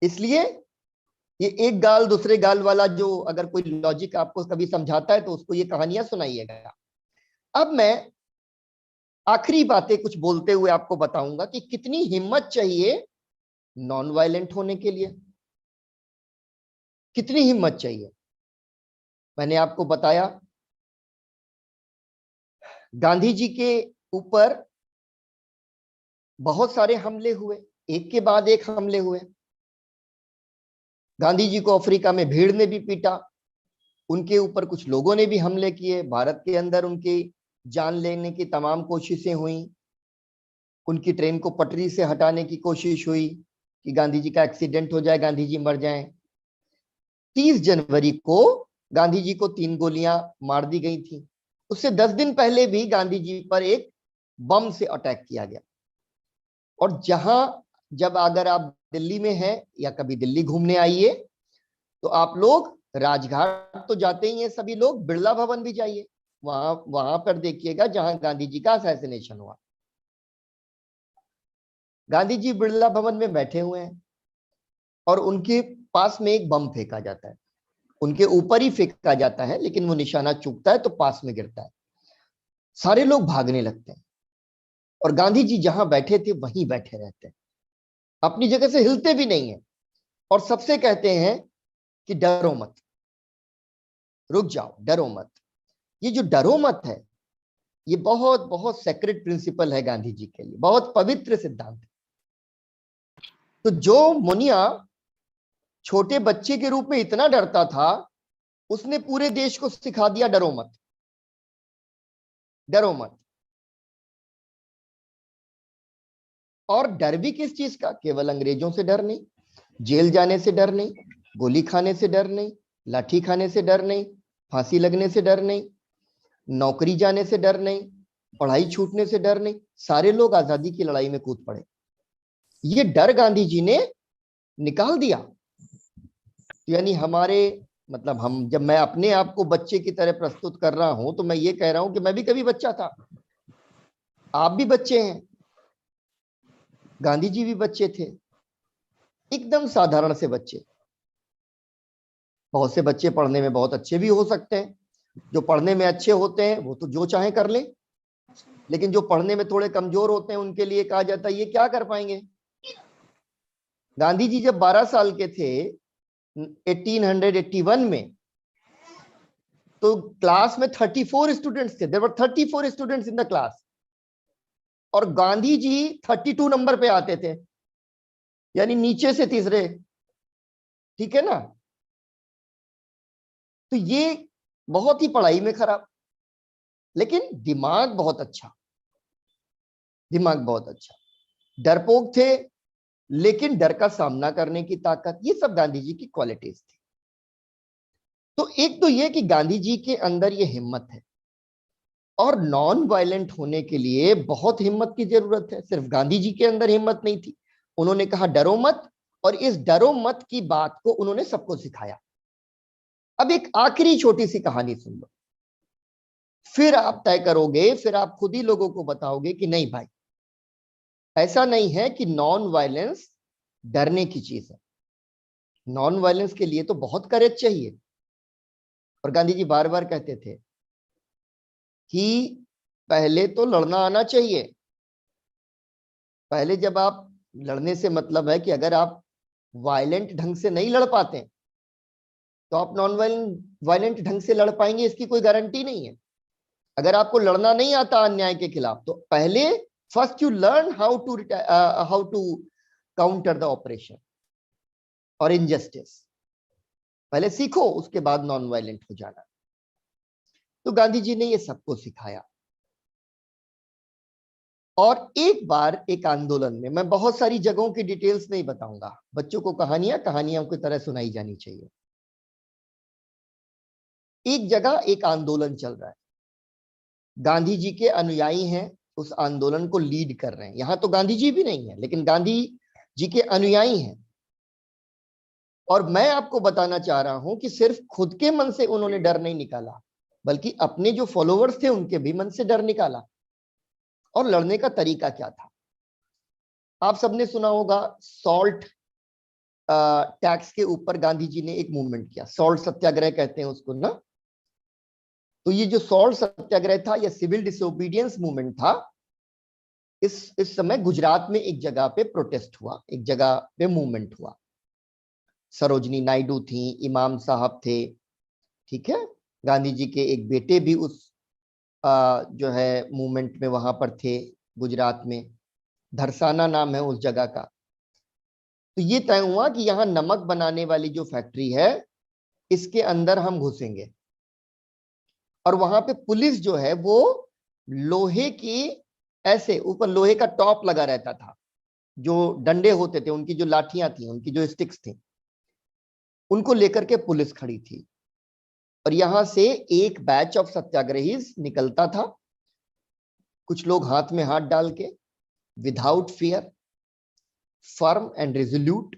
इसलिए ये एक गाल दूसरे गाल वाला, जो अगर कोई लॉजिक आपको कभी समझाता है तो उसको ये कहानियां सुनाइएगा। अब मैं आखिरी बातें कुछ बोलते हुए आपको बताऊंगा कि कितनी हिम्मत चाहिए नॉन वायलेंट होने के लिए, कितनी हिम्मत चाहिए। मैंने आपको बताया गांधी जी के ऊपर बहुत सारे हमले हुए, एक के बाद एक हमले हुए। गांधी जी को अफ्रीका में भीड़ ने भी पीटा, उनके ऊपर कुछ लोगों ने भी हमले किए, भारत के अंदर उनकी जान लेने की तमाम कोशिशें हुई, उनकी ट्रेन को पटरी से हटाने की कोशिश हुई कि गांधी जी का एक्सीडेंट हो जाए, गांधी जी मर जाएं। 30 जनवरी को गांधी जी को 3 गोलियां मार दी गई थी। उससे 10 दिन पहले भी गांधी जी पर एक बम से अटैक किया गया। और जब अगर आप दिल्ली में हैं या कभी दिल्ली घूमने आइए तो आप लोग राजघाट तो जाते ही हैं सभी लोग, बिरला भवन भी जाइए, वहां पर देखिएगा जहां गांधी जी का असैसिनेशन हुआ। गांधी जी बिरला भवन में बैठे हुए हैं और उनके पास में एक बम फेंका जाता है, उनके ऊपर ही फेंका जाता है, लेकिन वो निशाना चूकता है तो पास में गिरता है। सारे लोग भागने लगते हैं और गांधी जी जहां बैठे थे वहीं बैठे रहते हैं, अपनी जगह से हिलते भी नहीं है। और सबसे कहते हैं कि डरो मत, रुक जाओ, डरो मत। ये जो डरो मत है, ये बहुत बहुत सेक्रेट प्रिंसिपल है गांधी जी के लिए, बहुत पवित्र सिद्धांत है। तो जो मुनिया छोटे बच्चे के रूप में इतना डरता था, उसने पूरे देश को सिखा दिया डरो मत, डरो मत। और डर भी किस चीज का? केवल अंग्रेजों से डर नहीं, जेल जाने से डर नहीं, गोली खाने से डर नहीं, लाठी खाने से डर नहीं, फांसी लगने से डर नहीं, नौकरी जाने से डर नहीं, पढ़ाई छूटने से डर नहीं। सारे लोग आजादी की लड़ाई में कूद पड़े। ये डर गांधी जी ने निकाल दिया। यानी हमारे, मतलब हम, जब मैं अपने आप को बच्चे की तरह प्रस्तुत कर रहा हूं तो मैं ये कह रहा हूं कि मैं भी कभी बच्चा था, आप भी बच्चे हैं, गांधी जी भी बच्चे थे, एकदम साधारण से बच्चे। बहुत से बच्चे पढ़ने में बहुत अच्छे भी हो सकते हैं, जो पढ़ने में अच्छे होते हैं वो तो जो चाहे कर ले, लेकिन जो पढ़ने में थोड़े कमजोर होते हैं उनके लिए कहा जाता है ये क्या कर पाएंगे। गांधी जी जब 12 साल के थे 1881 में, तो क्लास में 34 स्टूडेंट्स थे, there were 34 students in the class, और गांधी जी 32 नंबर पे आते थे, यानी नीचे से तीसरे, ठीक है ना। तो ये बहुत ही पढ़ाई में खराब, लेकिन दिमाग बहुत अच्छा, दिमाग बहुत अच्छा, डरपोक थे लेकिन डर का सामना करने की ताकत, ये सब गांधी जी की क्वालिटीज थी। तो एक तो ये कि गांधी जी के अंदर ये हिम्मत है, और नॉन वायलेंट होने के लिए बहुत हिम्मत की जरूरत है। सिर्फ गांधी जी के अंदर हिम्मत नहीं थी, उन्होंने कहा डरो मत, और इस डरो मत की बात को उन्होंने सबको सिखाया। अब एक आखिरी छोटी सी कहानी सुन लो, फिर आप तय करोगे, फिर आप खुद ही लोगों को बताओगे कि नहीं भाई, ऐसा नहीं है कि नॉन वायलेंस डरने की चीज है। नॉन वायलेंस के लिए तो बहुत करेज चाहिए। और गांधी जी बार बार कहते थे कि पहले तो लड़ना आना चाहिए। पहले जब आप लड़ने से मतलब है कि अगर आप वायलेंट ढंग से नहीं लड़ पाते तो आप नॉन वायलेंट ढंग से लड़ पाएंगे इसकी कोई गारंटी नहीं है। अगर आपको लड़ना नहीं आता अन्याय के खिलाफ, तो पहले first you learn how to counter the operation और इनजस्टिस। पहले सीखो, उसके बाद नॉन वायलेंट हो जाना। तो गांधी जी ने ये सबको सिखाया। और एक बार एक आंदोलन में, मैं बहुत सारी जगहों की डिटेल्स नहीं बताऊंगा, बच्चों को कहानियां की तरह सुनाई जानी चाहिए। एक जगह एक आंदोलन चल रहा है, गांधी जी के अनुयायी हैं, उस आंदोलन को लीड कर रहे हैं। यहां तो गांधी जी भी नहीं है, लेकिन गांधी जी के अनुयायी हैं। और मैं आपको बताना चाह रहा हूं कि सिर्फ खुद के मन से उन्होंने डर नहीं निकाला, बल्कि अपने जो फॉलोवर्स थे उनके भी मन से डर निकाला। और लड़ने का तरीका क्या था? आप सबने सुना होगा, सॉल्ट टैक्स के ऊपर गांधी जी ने एक मूवमेंट किया, सॉल्ट सत्याग्रह कहते हैं उसको ना। तो ये जो सॉल्ट सत्याग्रह था, या सिविल डिसोबीडियंस मूवमेंट था, इस समय गुजरात में एक जगह पे प्रोटेस्ट हुआ, एक जगह पे मूवमेंट हुआ। सरोजनी नायडू थी, इमाम साहब थे, ठीक है, गांधी जी के एक बेटे भी उस जो है मूवमेंट में वहां पर थे गुजरात में। धरसाना नाम है उस जगह का। तो ये तय हुआ कि यहाँ नमक बनाने वाली जो फैक्ट्री है, इसके अंदर हम घुसेंगे। और वहां पे पुलिस जो है वो लोहे की, ऐसे ऊपर लोहे का टॉप लगा रहता था, जो डंडे होते थे, उनकी जो लाठियां थी, उनकी जो स्टिक्स थी, उनको लेकर के पुलिस खड़ी थी। और यहां से एक बैच ऑफ सत्याग्रही निकलता था, कुछ लोग हाथ में हाथ डाल के, without fear, firm and resolute,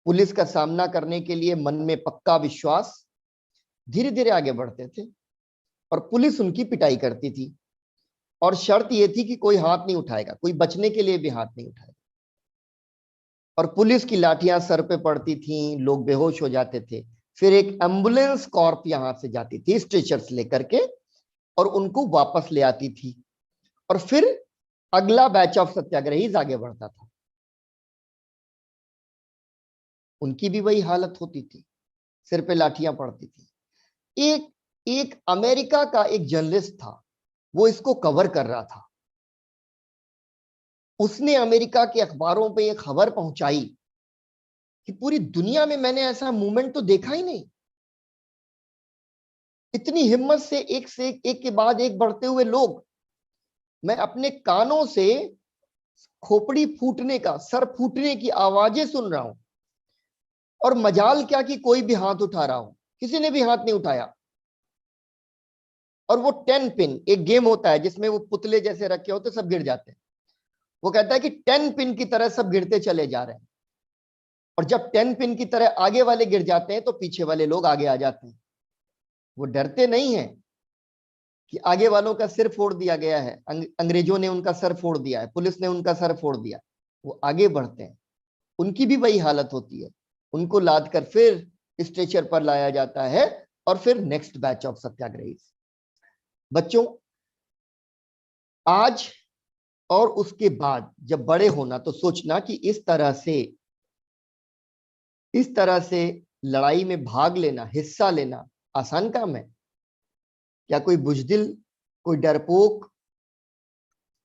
police का सामना करने के लिए मन में पक्का विश्वास, धीरे धीरे आगे बढ़ते थे। और पुलिस उनकी पिटाई करती थी। और शर्त यह थी कि कोई हाथ नहीं उठाएगा, कोई बचने के लिए भी हाथ नहीं उठाएगा। और पुलिस की लाठियां सर पे पड़ती थीं, लोग बेहोश हो जाते थे। फिर एक एम्बुलेंस कॉर्प यहां से जाती थी स्ट्रेचर्स लेकर के, और उनको वापस ले आती थी। और फिर अगला बैच ऑफ सत्याग्रही आगे बढ़ता था। उनकी भी वही हालत होती थी, सिर पे लाठियां पड़ती थी। एक अमेरिका का एक जर्नलिस्ट था, वो इसको कवर कर रहा था। उसने अमेरिका के अखबारों पे एक खबर पहुंचाई कि पूरी दुनिया में मैंने ऐसा मूवमेंट तो देखा ही नहीं। इतनी हिम्मत से एक के बाद एक बढ़ते हुए लोग, मैं अपने कानों से खोपड़ी फूटने का, सर फूटने की आवाजें सुन रहा हूं। और मजाल क्या कि कोई भी हाथ उठा रहा हो, किसी ने भी हाथ नहीं उठाया। और वो 10 पिन, एक गेम होता है जिसमें वो पुतले जैसे रखे होते, सब गिर जाते हैं। वो कहता है कि 10 पिन की तरह सब गिरते चले जा रहे हैं। और जब 10 पिन की तरह आगे वाले गिर जाते हैं, तो पीछे वाले लोग आगे आ जाते हैं। वो डरते नहीं है कि आगे वालों का सिर फोड़ दिया गया है, अंग्रेजों ने उनका सर फोड़ दिया है, पुलिस ने उनका सर फोड़ दिया। वो आगे बढ़ते हैं। उनकी भी वही हालत होती है। उनको लाद कर फिर स्ट्रेचर पर लाया जाता है, और फिर नेक्स्ट बैच ऑफ सत्याग्रही। बच्चों, आज और उसके बाद जब बड़े होना, तो सोचना कि इस तरह से लड़ाई में भाग लेना, हिस्सा लेना आसान काम है क्या? कोई बुजदिल, कोई डरपोक,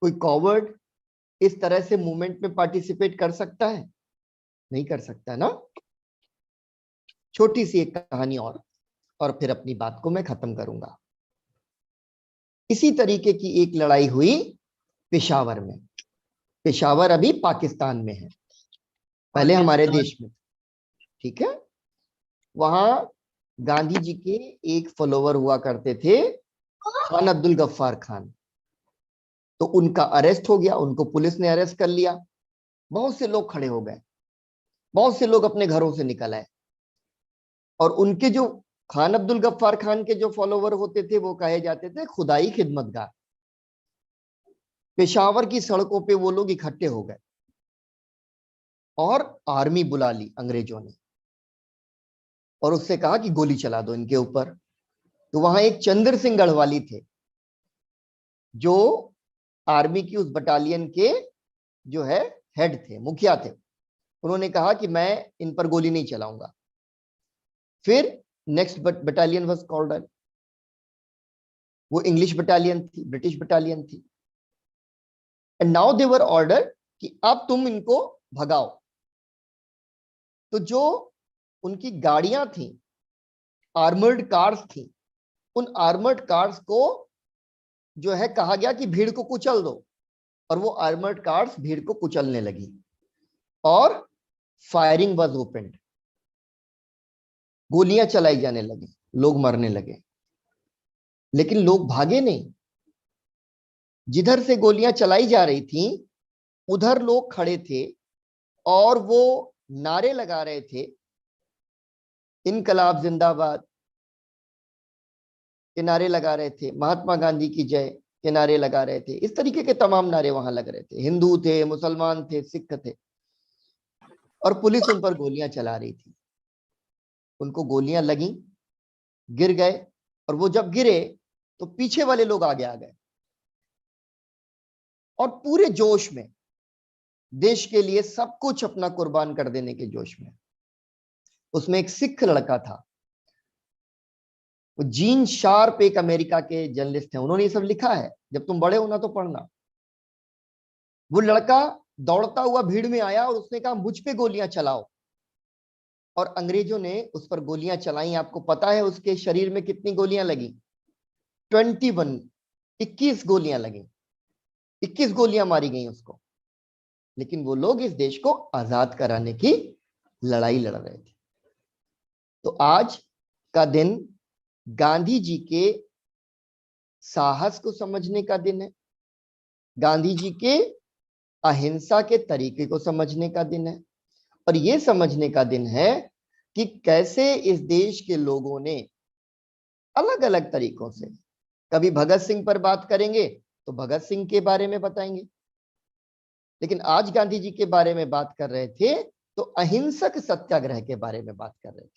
कोई कॉवर्ड इस तरह से मूवमेंट में पार्टिसिपेट कर सकता है? नहीं कर सकता ना। छोटी सी एक कहानी और फिर अपनी बात को मैं खत्म करूंगा। इसी तरीके की एक लड़ाई हुई पेशावर में। पेशावर अभी पाकिस्तान में है, पहले हमारे देश में, ठीक है। वहां गांधी जी के एक फॉलोवर हुआ करते थे, खान अब्दुल गफ्फार खान। तो उनका अरेस्ट हो गया, उनको पुलिस ने अरेस्ट कर लिया। बहुत से लोग खड़े हो गए, बहुत से लोग अपने घरों से निकल आए। और उनके जो खान अब्दुल गफ्फार खान के जो फॉलोवर होते थे, वो कहे जाते थे खुदाई खिदमतगार। पेशावर की सड़कों पे वो लोग इकट्ठे हो गए और आर्मी बुला ली अंग्रेजों ने, और उससे कहा कि गोली चला दो इनके ऊपर। तो वहां एक चंद्र सिंह गढ़वाली थे, जो आर्मी की उस बटालियन के जो है हेड थे, मुखिया थे। उन्होंने कहा कि मैं इन पर गोली नहीं चलाऊंगा। फिर नेक्स्ट बटालियन वाज कॉल्ड, वो इंग्लिश बटालियन थी, ब्रिटिश बटालियन थी। And now they were order कि अब तुम इनको भगाओ। तो जो उनकी गाड़ियां थी, आर्मर्ड कार्स थी, उन आर्मर्ड कार्स को जो है कहा गया कि भीड़ को कुचल दो, और वो आर्मर्ड कार्स भीड़ को कुचलने लगी और फायरिंग वाज ओपन्ड, गोलियां चलाई जाने लगी, लोग मरने लगे। लेकिन लोग भागे नहीं, जिधर से गोलियां चलाई जा रही थी उधर लोग खड़े थे और वो नारे लगा रहे थे, इनकलाब जिंदाबाद के नारे लगा रहे थे, महात्मा गांधी की जय के नारे लगा रहे थे। इस तरीके के तमाम नारे वहां लग रहे थे। हिंदू थे, मुसलमान थे, सिख थे, और पुलिस उन पर गोलियां चला रही थी। उनको गोलियां लगी, गिर गए, और वो जब गिरे तो पीछे वाले लोग आगे आ गए और पूरे जोश में, देश के लिए सब कुछ अपना कुर्बान कर देने के जोश में। उसमें एक सिख लड़का था, वो जीन शार्प, एक अमेरिका के जर्नलिस्ट हैं, उन्होंने ये सब लिखा है, जब तुम बड़े होना तो पढ़ना। वो लड़का दौड़ता हुआ भीड़ में आया और उसने कहा मुझ पे गोलियां चलाओ, और अंग्रेजों ने उस पर गोलियां चलाई। आपको पता है उसके शरीर में कितनी गोलियां लगी? 21 गोलियां लगी, 21 गोलियां मारी गई उसको। लेकिन वो लोग इस देश को आजाद कराने की लड़ाई लड़ रहे थे। तो आज का दिन गांधी जी के साहस को समझने का दिन है, गांधी जी के अहिंसा के तरीके को समझने का दिन है, और ये समझने का दिन है कि कैसे इस देश के लोगों ने अलग अलग तरीकों से, कभी भगत सिंह पर बात करेंगे तो भगत सिंह के बारे में बताएंगे, लेकिन आज गांधी जी के बारे में बात कर रहे थे तो अहिंसक सत्याग्रह के बारे में बात कर रहे थे।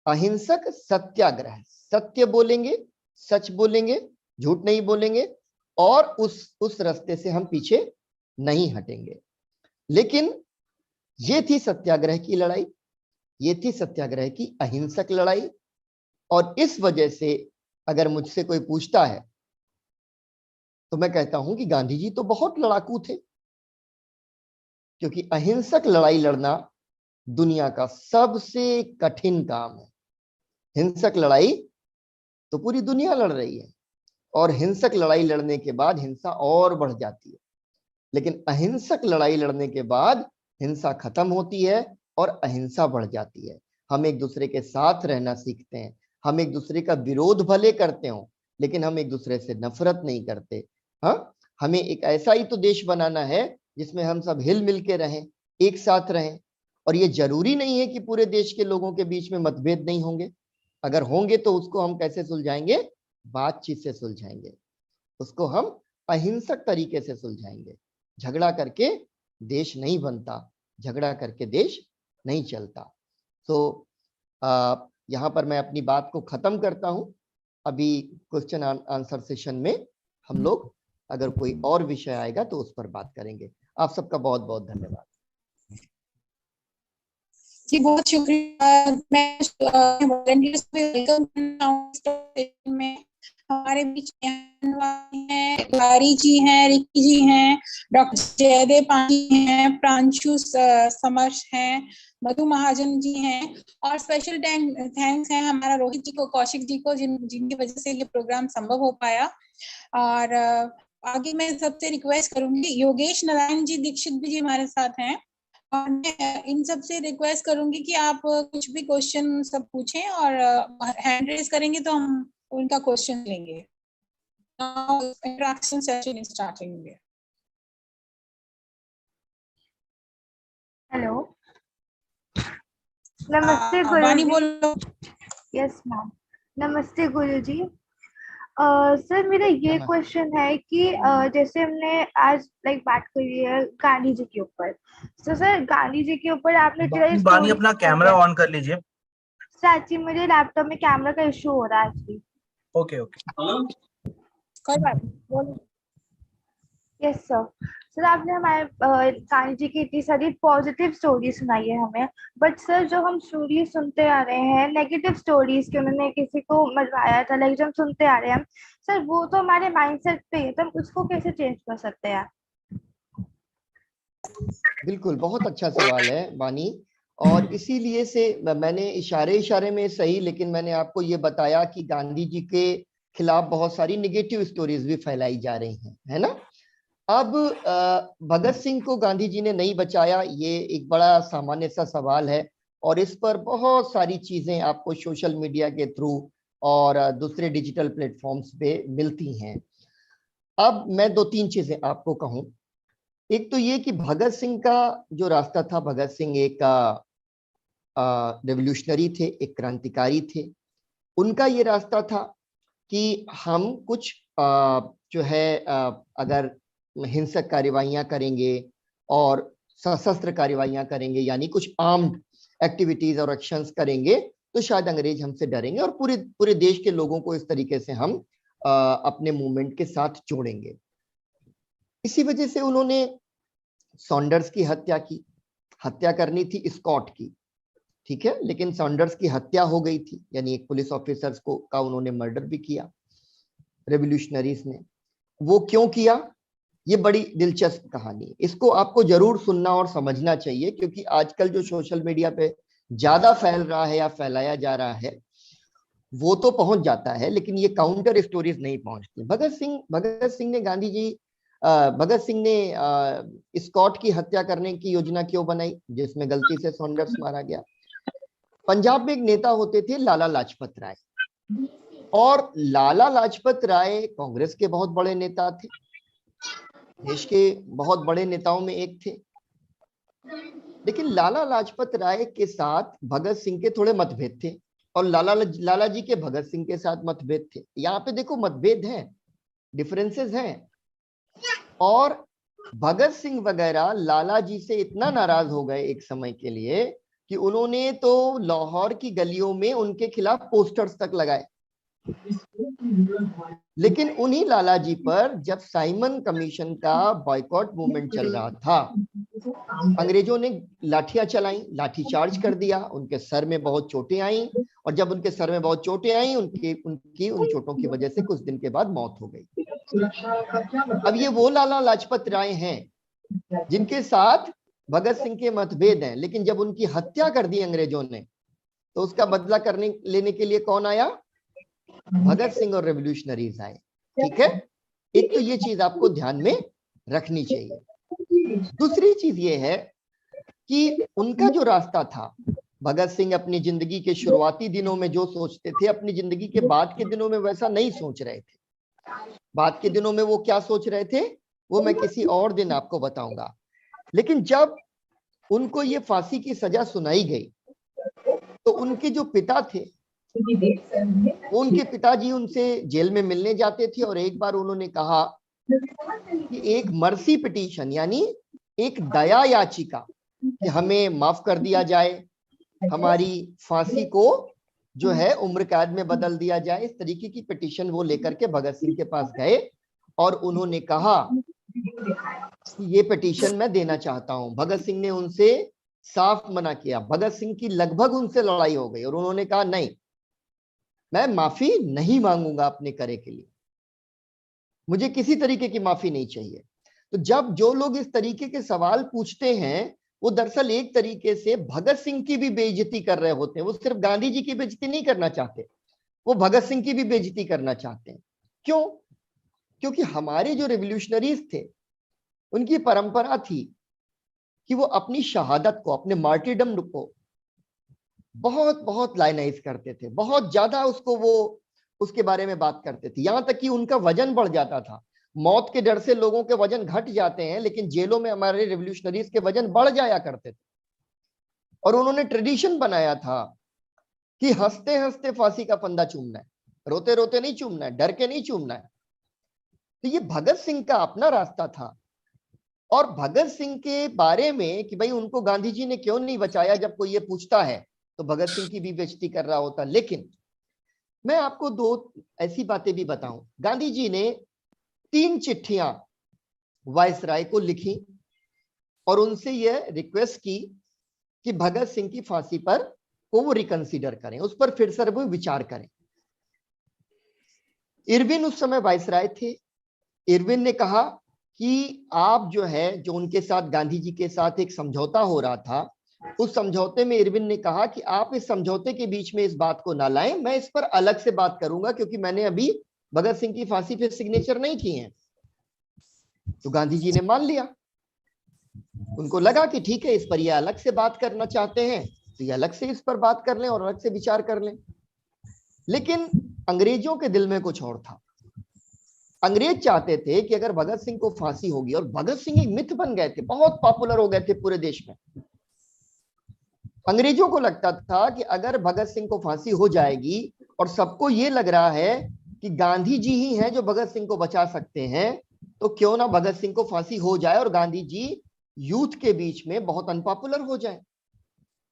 अहिंसक सत्याग्रह, सत्य बोलेंगे, सच बोलेंगे, झूठ नहीं बोलेंगे, और उस रास्ते से हम पीछे नहीं हटेंगे। लेकिन ये थी सत्याग्रह की लड़ाई, ये थी सत्याग्रह की अहिंसक लड़ाई। और इस वजह से अगर मुझसे कोई पूछता है तो मैं कहता हूं कि गांधी जी तो बहुत लड़ाकू थे, क्योंकि अहिंसक लड़ाई लड़ना दुनिया का सबसे कठिन काम है। हिंसक लड़ाई तो पूरी दुनिया लड़ रही है, और हिंसक लड़ाई लड़ने के बाद हिंसा और बढ़ जाती है, लेकिन अहिंसक लड़ाई लड़ने के बाद हिंसा खत्म होती है और अहिंसा बढ़ जाती है। हम एक दूसरे के साथ रहना सीखते हैं, हम एक दूसरे का विरोध भले करते हो लेकिन हम एक दूसरे से नफरत नहीं करते। हाँ, हमें एक ऐसा ही तो देश बनाना है जिसमें हम सब हिल मिल के रहें, एक साथ रहें। और ये जरूरी नहीं है कि पूरे देश के लोगों के बीच में मतभेद नहीं होंगे, अगर होंगे तो उसको हम कैसे सुलझाएंगे? बातचीत से सुलझाएंगे, उसको हम अहिंसक तरीके से सुलझाएंगे। झगड़ा करके देश नहीं बनता, झगड़ा करके देश नहीं चलता। तो यहाँ पर मैं अपनी बात को खत्म करता हूँ। अभी क्वेश्चन आंसर सेशन में हम लोग अगर कोई और विषय आएगा तो उस पर बात करेंगे। आप सबका बहुत बहुत धन्यवाद जी, बहुत शुक्रिया। मैं वॉलंटियर्स को वेलकम करना हूं में। हमारे बीच हैं लारी जी हैं, रिकी जी हैं, डॉक्टर जयदेव पांडे हैं, प्रांशु समर्श हैं, मधु महाजन जी हैं, और स्पेशल थैंक्स है हमारा रोहित जी को, कौशिक जी को, जिनकी वजह से ये प्रोग्राम संभव हो पाया। और आगे मैं सबसे रिक्वेस्ट करूंगी, योगेश नारायण जी दीक्षित जी हमारे साथ हैं, और मैं इन सब से रिक्वेस्ट करूंगी कि आप कुछ भी क्वेश्चन सब पूछें, और हैंड रेज करेंगे तो हम उनका क्वेश्चन लेंगे। Now interaction session is starting here. Hello, नमस्ते वानी गुरु जी। बोलो। यस मैम, नमस्ते गुरु जी। सर मेरा ये क्वेश्चन है कि जैसे हमने आज बात करी है गांधी जी के ऊपर, तो सर गांधी जी के ऊपर आपने वानी अपना कैमरा ऑन कर लीजिए। सच्ची मुझे लैपटॉप में कैमरा का इशू हो रहा है एक्चुअली। ओके ओके, कोई बात नहीं, बोलो। Yes sir. सर आपने हमारे गांधी जी की इतनी सारी पॉजिटिव स्टोरी सुनाई है हमें, बट सर जो हम स्टोरी सुनते आ रहे हैं नेगेटिव स्टोरीज के, उन्होंने किसी को मरवाया था, लाइक जो हम सुनते आ रहे हैं सर, वो तो हमारे माइंडसेट पे है, तो हम उसको कैसे चेंज कर सकते हैं? बिल्कुल, बहुत अच्छा सवाल है वानी। और इसीलिए से मैंने इशारे इशारे में सही, लेकिन मैंने आपको ये बताया कि गांधी जी के खिलाफ बहुत सारी निगेटिव स्टोरीज भी फैलाई जा रही हैं, है ना। अब भगत सिंह को गांधी जी ने नहीं बचाया, ये एक बड़ा सामान्य सा सवाल है, और इस पर बहुत सारी चीजें आपको सोशल मीडिया के थ्रू और दूसरे डिजिटल प्लेटफॉर्म्स पे मिलती हैं। अब मैं दो तीन चीजें आपको कहूं। एक तो ये कि भगत सिंह का जो रास्ता था, भगत सिंह एक रेवोल्यूशनरी थे, एक क्रांतिकारी थे। उनका ये रास्ता था कि हम कुछ जो है अगर हिंसक कार्यवाहियां करेंगे और सशस्त्र कार्यवाहियां करेंगे, यानी कुछ आर्म्ड एक्टिविटीज और एक्शंस करेंगे, तो शायद अंग्रेज हमसे डरेंगे और पूरे पूरे देश के लोगों को इस तरीके से हम अपने मूवमेंट के साथ जोड़ेंगे। इसी वजह से उन्होंने सॉन्डर्स की हत्या की। हत्या करनी थी स्कॉट की, ठीक है, लेकिन सॉन्डर्स की हत्या हो गई थी, यानी एक पुलिस ऑफिसर्स को का उन्होंने मर्डर भी किया रेवोल्यूशनरीज ने। वो क्यों किया, ये बड़ी दिलचस्प कहानी, इसको आपको जरूर सुनना और समझना चाहिए, क्योंकि आजकल जो सोशल मीडिया पे ज्यादा फैल रहा है या फैलाया जा रहा है वो तो पहुंच जाता है, लेकिन ये काउंटर स्टोरीज नहीं पहुंचती। भगत सिंह ने भगत सिंह ने स्कॉट की हत्या करने की योजना क्यों बनाई, जिसमें गलती से सॉन्डर्स मारा गया। पंजाब में एक नेता होते थे लाला लाजपत राय, और लाला लाजपत राय कांग्रेस के बहुत बड़े नेता थे, देश के बहुत बड़े नेताओं में एक थे। लेकिन लाला लाजपत राय के साथ भगत सिंह के थोड़े मतभेद थे, और लाला जी के भगत सिंह के साथ मतभेद थे। यहाँ पे देखो मतभेद हैं, डिफरेंसेस हैं। और भगत सिंह वगैरह लाला जी से इतना नाराज हो गए एक समय के लिए कि उन्होंने तो लाहौर की गलियों में उनके खिलाफ पोस्टर्स तक लगाए। लेकिन उन्हीं लाला जी पर जब साइमन कमीशन का बॉयकॉट मूवमेंट चल रहा था, अंग्रेजों ने लाठियां चलाई, लाठी चार्ज कर दिया, उनके सर में बहुत चोटें आई, और जब उनके सर में बहुत चोटें आई, उन चोटों की वजह से कुछ दिन के बाद मौत हो गई। अब ये वो लाला लाजपत राय हैं जिनके साथ भगत सिंह के मतभेद हैं, लेकिन जब उनकी हत्या कर दी अंग्रेजों ने, तो उसका बदला लेने के लिए कौन आया, भगत सिंह और रेवोल्यूशनरीज आए। ठीक है, एक तो ये चीज आपको ध्यान में रखनी चाहिए। दूसरी चीज ये है कि उनका जो रास्ता था, भगत सिंह अपनी जिंदगी के शुरुआती दिनों में जो सोचते थे, अपनी जिंदगी के बाद के दिनों में वैसा नहीं सोच रहे थे। बाद के दिनों में वो क्या सोच रहे थे वो मैं किसी और दिन आपको बताऊंगा। लेकिन जब उनको ये फांसी की सजा सुनाई गई, तो उनके जो पिता थे, उनके पिताजी उनसे जेल में मिलने जाते थे, और एक बार उन्होंने कहा कि एक मर्सी पिटीशन, यानी एक दया याचिका, कि हमें माफ कर दिया जाए, हमारी फांसी को जो है उम्र कैद में बदल दिया जाए। इस तरीके की पिटीशन वो लेकर के भगत सिंह के पास गए, और उन्होंने कहा कि ये पिटीशन मैं देना चाहता हूं। भगत सिंह ने उनसे साफ मना किया। भगत सिंह की लगभग उनसे लड़ाई हो गई, और उन्होंने कहा नहीं, मैं माफी नहीं मांगूंगा अपने करे के लिए, मुझे किसी तरीके की माफी नहीं चाहिए। तो जब जो लोग इस तरीके के सवाल पूछते हैं, वो दरअसल एक तरीके से भगत सिंह की भी बेइज्जती कर रहे होते हैं। वो सिर्फ गांधी जी की बेइज्जती नहीं करना चाहते, वो भगत सिंह की भी बेइज्जती करना चाहते हैं। क्यों? क्योंकि हमारे जो रेवोल्यूशनरीज थे, उनकी परंपरा थी कि वो अपनी शहादत को, अपने मार्टिरडम को बहुत बहुत लाइनाइज करते थे, बहुत ज्यादा उसको वो उसके बारे में बात करते थे, यहां तक कि उनका वजन बढ़ जाता था। मौत के डर से लोगों के वजन घट जाते हैं, लेकिन जेलों में हमारे रेवोल्यूशनरीज के वजन बढ़ जाया करते थे। और उन्होंने ट्रेडिशन बनाया था कि हंसते हंसते फांसी का फंदा चूमना है, रोते रोते नहीं चूमना है, डर के नहीं चूमना है। तो ये भगत सिंह का अपना रास्ता था। और भगत सिंह के बारे में कि भाई उनको गांधी जी ने क्यों नहीं बचाया, जब कोई ये पूछता है तो भगत सिंह की भी बेइज्जती कर रहा होता। लेकिन मैं आपको दो ऐसी बातें भी बताऊं। गांधी जी ने 3 चिट्ठियां वायसराय को लिखी और उनसे यह रिक्वेस्ट की कि भगत सिंह की फांसी पर को वो रिकंसीडर करें, उस पर फिर से वो विचार करें। इरविन उस समय वायसराय थे। इरविन ने कहा कि आप जो है, जो उनके साथ गांधी जी के साथ एक समझौता हो रहा था, उस समझौते में इरविन ने कहा कि आप इस समझौते के बीच में इस बात को ना लाएं, मैं इस पर अलग से बात करूंगा क्योंकि मैंने अभी भगत सिंह की फांसी पे सिग्नेचर नहीं की है। तो गांधी जी ने मान लिया। उनको लगा कि ठीक है, इस पर ये अलग से बात करना चाहते हैं तो ये अलग से इस पर बात कर लें और अलग से विचार कर लें। लेकिन अंग्रेजों के दिल में कुछ और था। अंग्रेज चाहते थे कि अगर भगत सिंह को फांसी होगी, और भगत सिंह एक मिथ बन गए थे, बहुत पॉपुलर हो गए थे पूरे देश में। अंग्रेजों को लगता था कि अगर भगत सिंह को फांसी हो जाएगी और सबको ये लग रहा है कि गांधी जी ही हैं जो भगत सिंह को बचा सकते हैं, तो क्यों ना भगत सिंह को फांसी हो जाए और गांधी जी यूथ के बीच में बहुत अनपॉपुलर हो जाए।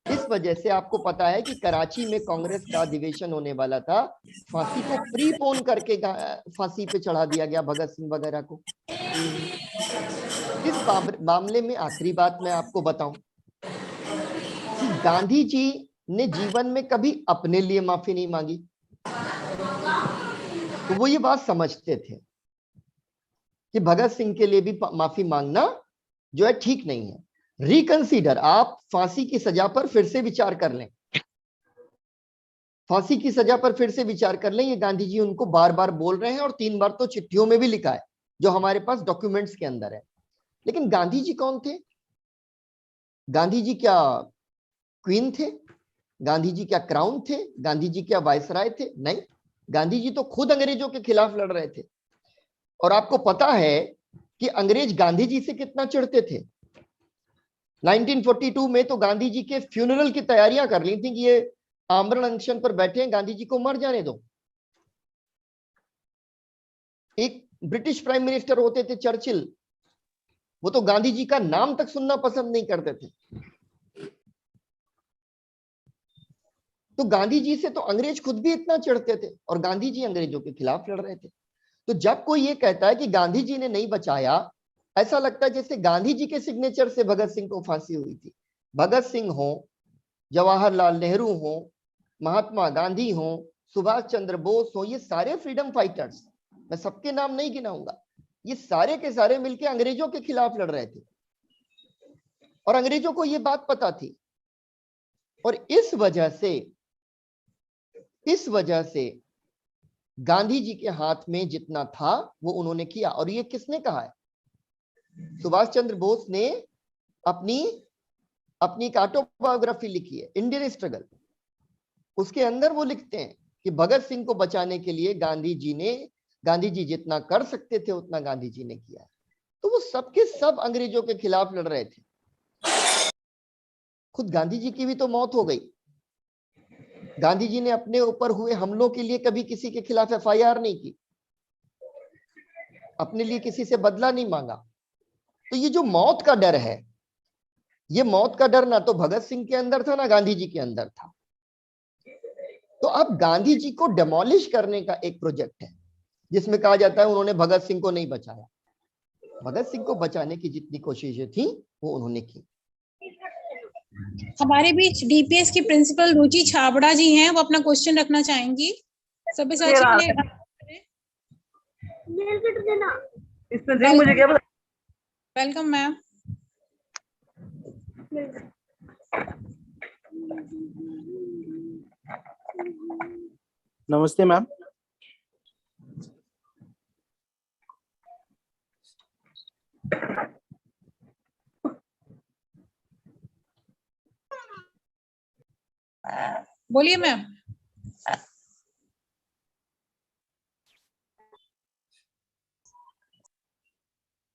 इस वजह से आपको पता है कि कराची में कांग्रेस का अधिवेशन होने वाला था, फांसी को प्रीपोन करके फांसी पे चढ़ा दिया गया भगत सिंह वगैरह को। इस मामले में आखिरी बात मैं आपको बताऊं कि गांधी जी ने जीवन में कभी अपने लिए माफी नहीं मांगी। तो वो ये बात समझते थे कि भगत सिंह के लिए भी माफी मांगना जो है ठीक नहीं है। रिकंसीडर, आप फांसी की सजा पर फिर से विचार कर लें, फांसी की सजा पर फिर से विचार कर लें। ये गांधी जी उनको बार बार बोल रहे हैं और 3 बार तो चिट्ठियों में भी लिखा है जो हमारे पास डॉक्यूमेंट्स के अंदर है। लेकिन गांधी जी कौन थे? गांधी जी क्या क्वीन थे? गांधी जी क्या क्राउन थे? गांधी जी क्या वायसराय थे? नहीं, गांधी जी तो खुद अंग्रेजों के खिलाफ लड़ रहे थे। और आपको पता है कि अंग्रेज गांधी जी से कितना चिढ़ते थे। 1942 में तो गांधी जी के फ्यूनरल की तैयारियां कर ली थी कि ये आमरण अनशन पर बैठे हैं, गांधी जी को मर जाने दो। एक ब्रिटिश प्राइम मिनिस्टर होते थे चर्चिल, वो तो गांधी जी का नाम तक सुनना पसंद नहीं करते थे। तो गांधी जी से तो अंग्रेज खुद भी इतना चिढ़ते थे और गांधी जी अंग्रेजों के खिलाफ लड़ रहे थे। तो जब कोई ये कहता है कि गांधी जी ने नहीं बचाया, ऐसा लगता है जैसे गांधी जी के सिग्नेचर से भगत सिंह को फांसी हुई थी। भगत सिंह हो, जवाहरलाल नेहरू हो, महात्मा गांधी हो, सुभाष चंद्र बोस हो, ये सारे फ्रीडम फाइटर्स, मैं सबके नाम नहीं गिनाऊंगा, ये सारे के सारे मिलकर अंग्रेजों के खिलाफ लड़ रहे थे और अंग्रेजों को ये बात पता थी। और इस वजह से गांधी जी के हाथ में जितना था वो उन्होंने किया। और ये किसने कहा है? सुभाष चंद्र बोस ने अपनी एक ऑटोबायोग्राफी लिखी है, इंडियन स्ट्रगल। उसके अंदर वो लिखते हैं कि भगत सिंह को बचाने के लिए गांधी जी जितना कर सकते थे उतना गांधी जी ने किया। तो वो सबके सब अंग्रेजों के खिलाफ लड़ रहे थे। खुद गांधी जी की भी तो मौत हो गई। गांधी जी ने अपने ऊपर हुए हमलों के लिए कभी किसी के खिलाफ FIR नहीं की, अपने लिए किसी से बदला नहीं मांगा। तो ये जो मौत का डर है, ये मौत का डर ना तो भगत सिंह के अंदर था ना गांधी जी के अंदर था। तो अब गांधी जी को डेमोलिश करने का एक प्रोजेक्ट है जिसमें कहा जाता है उन्होंने भगत सिंह को नहीं बचाया। भगत सिंह को बचाने की जितनी कोशिशें थी वो उन्होंने की। हमारे बीच DPS की प्रिंसिपल रुचि छाबड़ा जी हैं, वो अपना क्वेश्चन रखना चाहेंगी। सभी साथी मुझे क्या पता। Welcome ma'am. नमस्ते मैम। बोलिए मैम।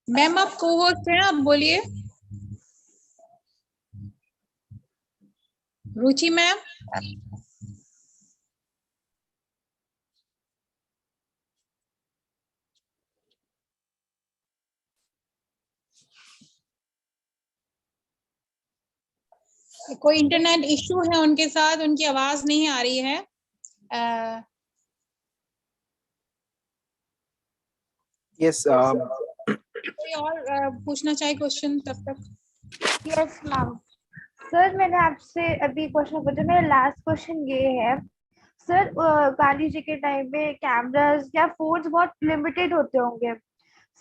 मैम आप को-होस्ट हैं, आप बोलिए। रुचि मैम। कोई इंटरनेट इश्यू है उनके साथ, उनकी आवाज नहीं आ रही है। यस कोई और पूछना चाहे क्वेश्चन तब तक? Yes ma'am. सर मैंने आपसे अभी क्वेश्चन पूछा, मेरा लास्ट क्वेश्चन ये है सर, गांधी जी के टाइम पे कैमरास या फोन्स बहुत लिमिटेड होते होंगे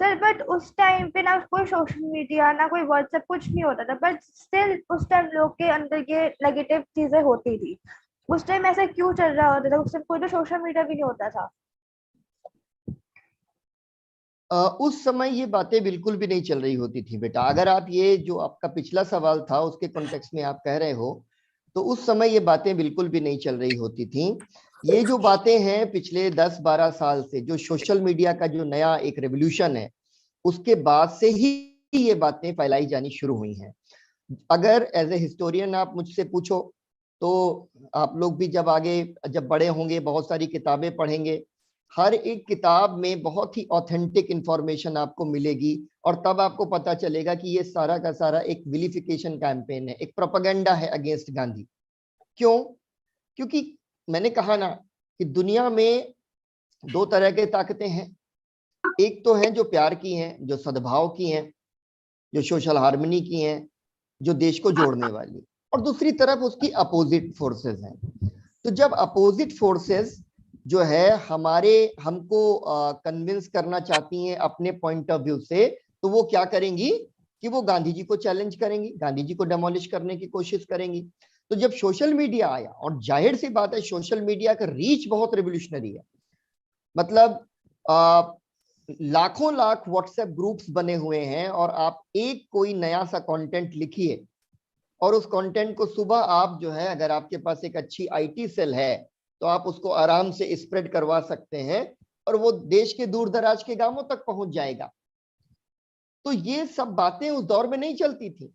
सर, बट उस टाइम पे ना कोई सोशल मीडिया ना कोई व्हाट्सएप कुछ नहीं होता था, बट स्टिल उस टाइम लोग के अंदर ये नेगेटिव चीजें होती थी। उस टाइम ऐसा क्यों चल रहा होता था? उस टाइम कोई तो सोशल मीडिया भी नहीं होता था। उस समय ये बातें बिल्कुल भी नहीं चल रही होती थी बेटा। अगर आप ये जो आपका पिछला सवाल था उसके कॉन्टेक्स्ट में आप कह रहे हो, तो उस समय ये बातें बिल्कुल भी नहीं चल रही होती थी। ये जो बातें हैं पिछले 10-12 साल से, जो सोशल मीडिया का जो नया एक रेवोल्यूशन है, उसके बाद से ही ये बातें फैलाई जानी शुरू हुई हैं। अगर एज ए हिस्टोरियन आप मुझसे पूछो, तो आप लोग भी जब बड़े होंगे, बहुत सारी किताबें पढ़ेंगे, हर एक किताब में बहुत ही ऑथेंटिक इंफॉर्मेशन आपको मिलेगी, और तब आपको पता चलेगा कि ये सारा का सारा एक विलिफिकेशन कैंपेन है, एक प्रोपेगेंडा है अगेंस्ट गांधी। क्यों? क्योंकि मैंने कहा ना कि दुनिया में दो तरह के ताकतें हैं। एक तो है जो प्यार की हैं, जो सद्भाव की हैं, जो सोशल हार्मनी की हैं, जो देश को जोड़ने वाली, और दूसरी तरफ उसकी अपोजिट फोर्सेस हैं। तो जब अपोजिट फोर्सेस जो है हमको कन्विंस करना चाहती हैं अपने पॉइंट ऑफ व्यू से, तो वो क्या करेंगी कि वो गांधी जी को चैलेंज करेंगी, गांधी जी को डेमोलिश करने की कोशिश करेंगी। तो जब सोशल मीडिया आया, और जाहिर सी बात है सोशल मीडिया का रीच बहुत रेवोल्यूशनरी है, मतलब लाखों लाख व्हाट्सएप ग्रुप्स बने हुए हैं, और आप एक कोई नया सा कंटेंट लिखिए, और उस कंटेंट को सुबह आप जो है, अगर आपके पास एक अच्छी आईटी सेल है, तो आप उसको आराम से स्प्रेड करवा सकते हैं, और वो देश के दूर दराज के गांवों तक पहुंच जाएगा। तो ये सब बातें उस दौर में नहीं चलती थी।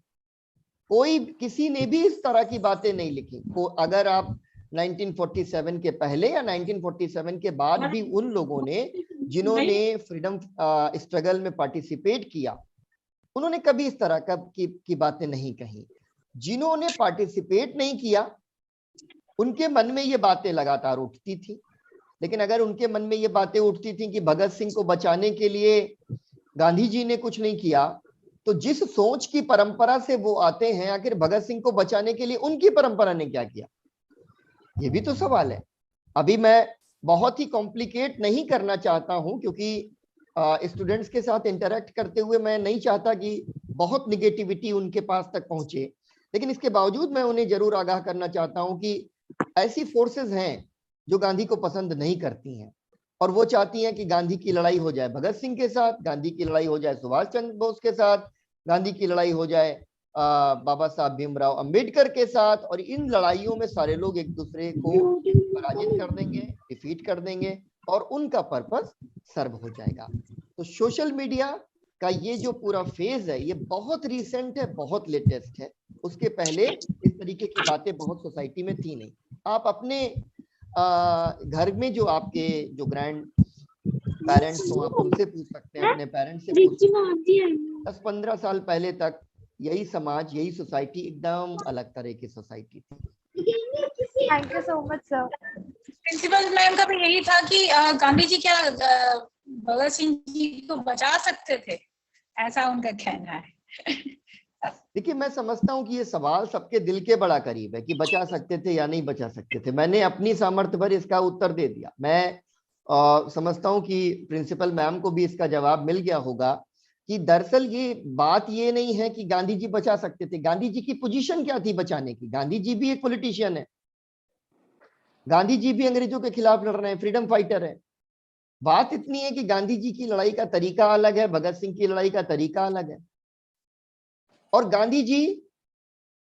किसी ने भी इस तरह की बातें नहीं लिखी। अगर आप 1947 के पहले या 1947 के बाद भी उन लोगों ने जिन्होंने फ्रीडम स्ट्रगल में पार्टिसिपेट किया, उन्होंने कभी इस तरह की बातें नहीं कही। जिन्होंने पार्टिसिपेट नहीं किया, उनके मन में ये बातें लगातार उठती थी। लेकिन अगर उनके मन में ये बातें उठती थी कि भगत सिंह को बचाने के लिए गांधी जी ने कुछ नहीं किया, तो जिस सोच की परंपरा से वो आते हैं, आखिर भगत सिंह को बचाने के लिए उनकी परंपरा ने क्या किया? ये भी तो सवाल है। अभी मैं बहुत ही कॉम्प्लिकेट नहीं करना चाहता हूं, क्योंकि स्टूडेंट्स के साथ इंटरेक्ट करते हुए मैं नहीं चाहता कि बहुत निगेटिविटी उनके पास तक पहुंचे। लेकिन इसके बावजूद मैं उन्हें जरूर आगाह करना चाहता हूं कि ऐसी फोर्सेस हैं जो गांधी को पसंद नहीं करती हैं, और वो चाहती हैं कि गांधी की लड़ाई हो जाए भगत सिंह के साथ, गांधी की लड़ाई हो जाए सुभाष चंद्र बोस के साथ, गांधी की लड़ाई हो जाए बाबा साहब भीमराव अंबेडकर के साथ, और इन लड़ाइयों में सारे लोग एक दूसरे को पराजित कर देंगे, डिफीट कर देंगे, और उनका पर्पस सर्व हो जाएगा। तो सोशल मीडिया का ये जो पूरा फेज है, ये बहुत रिसेंट है, बहुत लेटेस्ट है। उसके पहले इस तरीके की बातें बहुत सोसाइटी में थी नहीं। आप अपने घर में जो आपके जो ग्रैंड पेरेंट्स हो, आप उनसे पूछ सकते हैं, अपने पेरेंट्स से पूछ सकते हैं। 10-15 साल पहले तक यही समाज, यही सोसाइटी एकदम अलग तरह की सोसाइटी थी। Thank you so much sir. Principal ma'am का भी यही था कि गांधी जी क्या भगत सिंह जी को बचा सकते थे, ऐसा उनका कहना है। देखिए, मैं समझता हूं कि ये सवाल सबके दिल के बड़ा करीब है कि बचा सकते थे या नहीं बचा सकते थे। मैंने अपनी सामर्थ्य भर इसका उत्तर दे दिया। मैं समझता हूं कि प्रिंसिपल मैम को भी इसका जवाब मिल गया होगा कि दरअसल ये बात ये नहीं है कि गांधी जी बचा सकते थे। गांधी जी की पोजीशन क्या थी बचाने की? गांधी जी भी एक पॉलिटिशियन है, गांधी जी भी अंग्रेजों के खिलाफ लड़ रहे हैं, फ्रीडम फाइटर है। बात इतनी है कि गांधी जी की लड़ाई का तरीका अलग है, भगत सिंह की लड़ाई का तरीका अलग है। और गांधी जी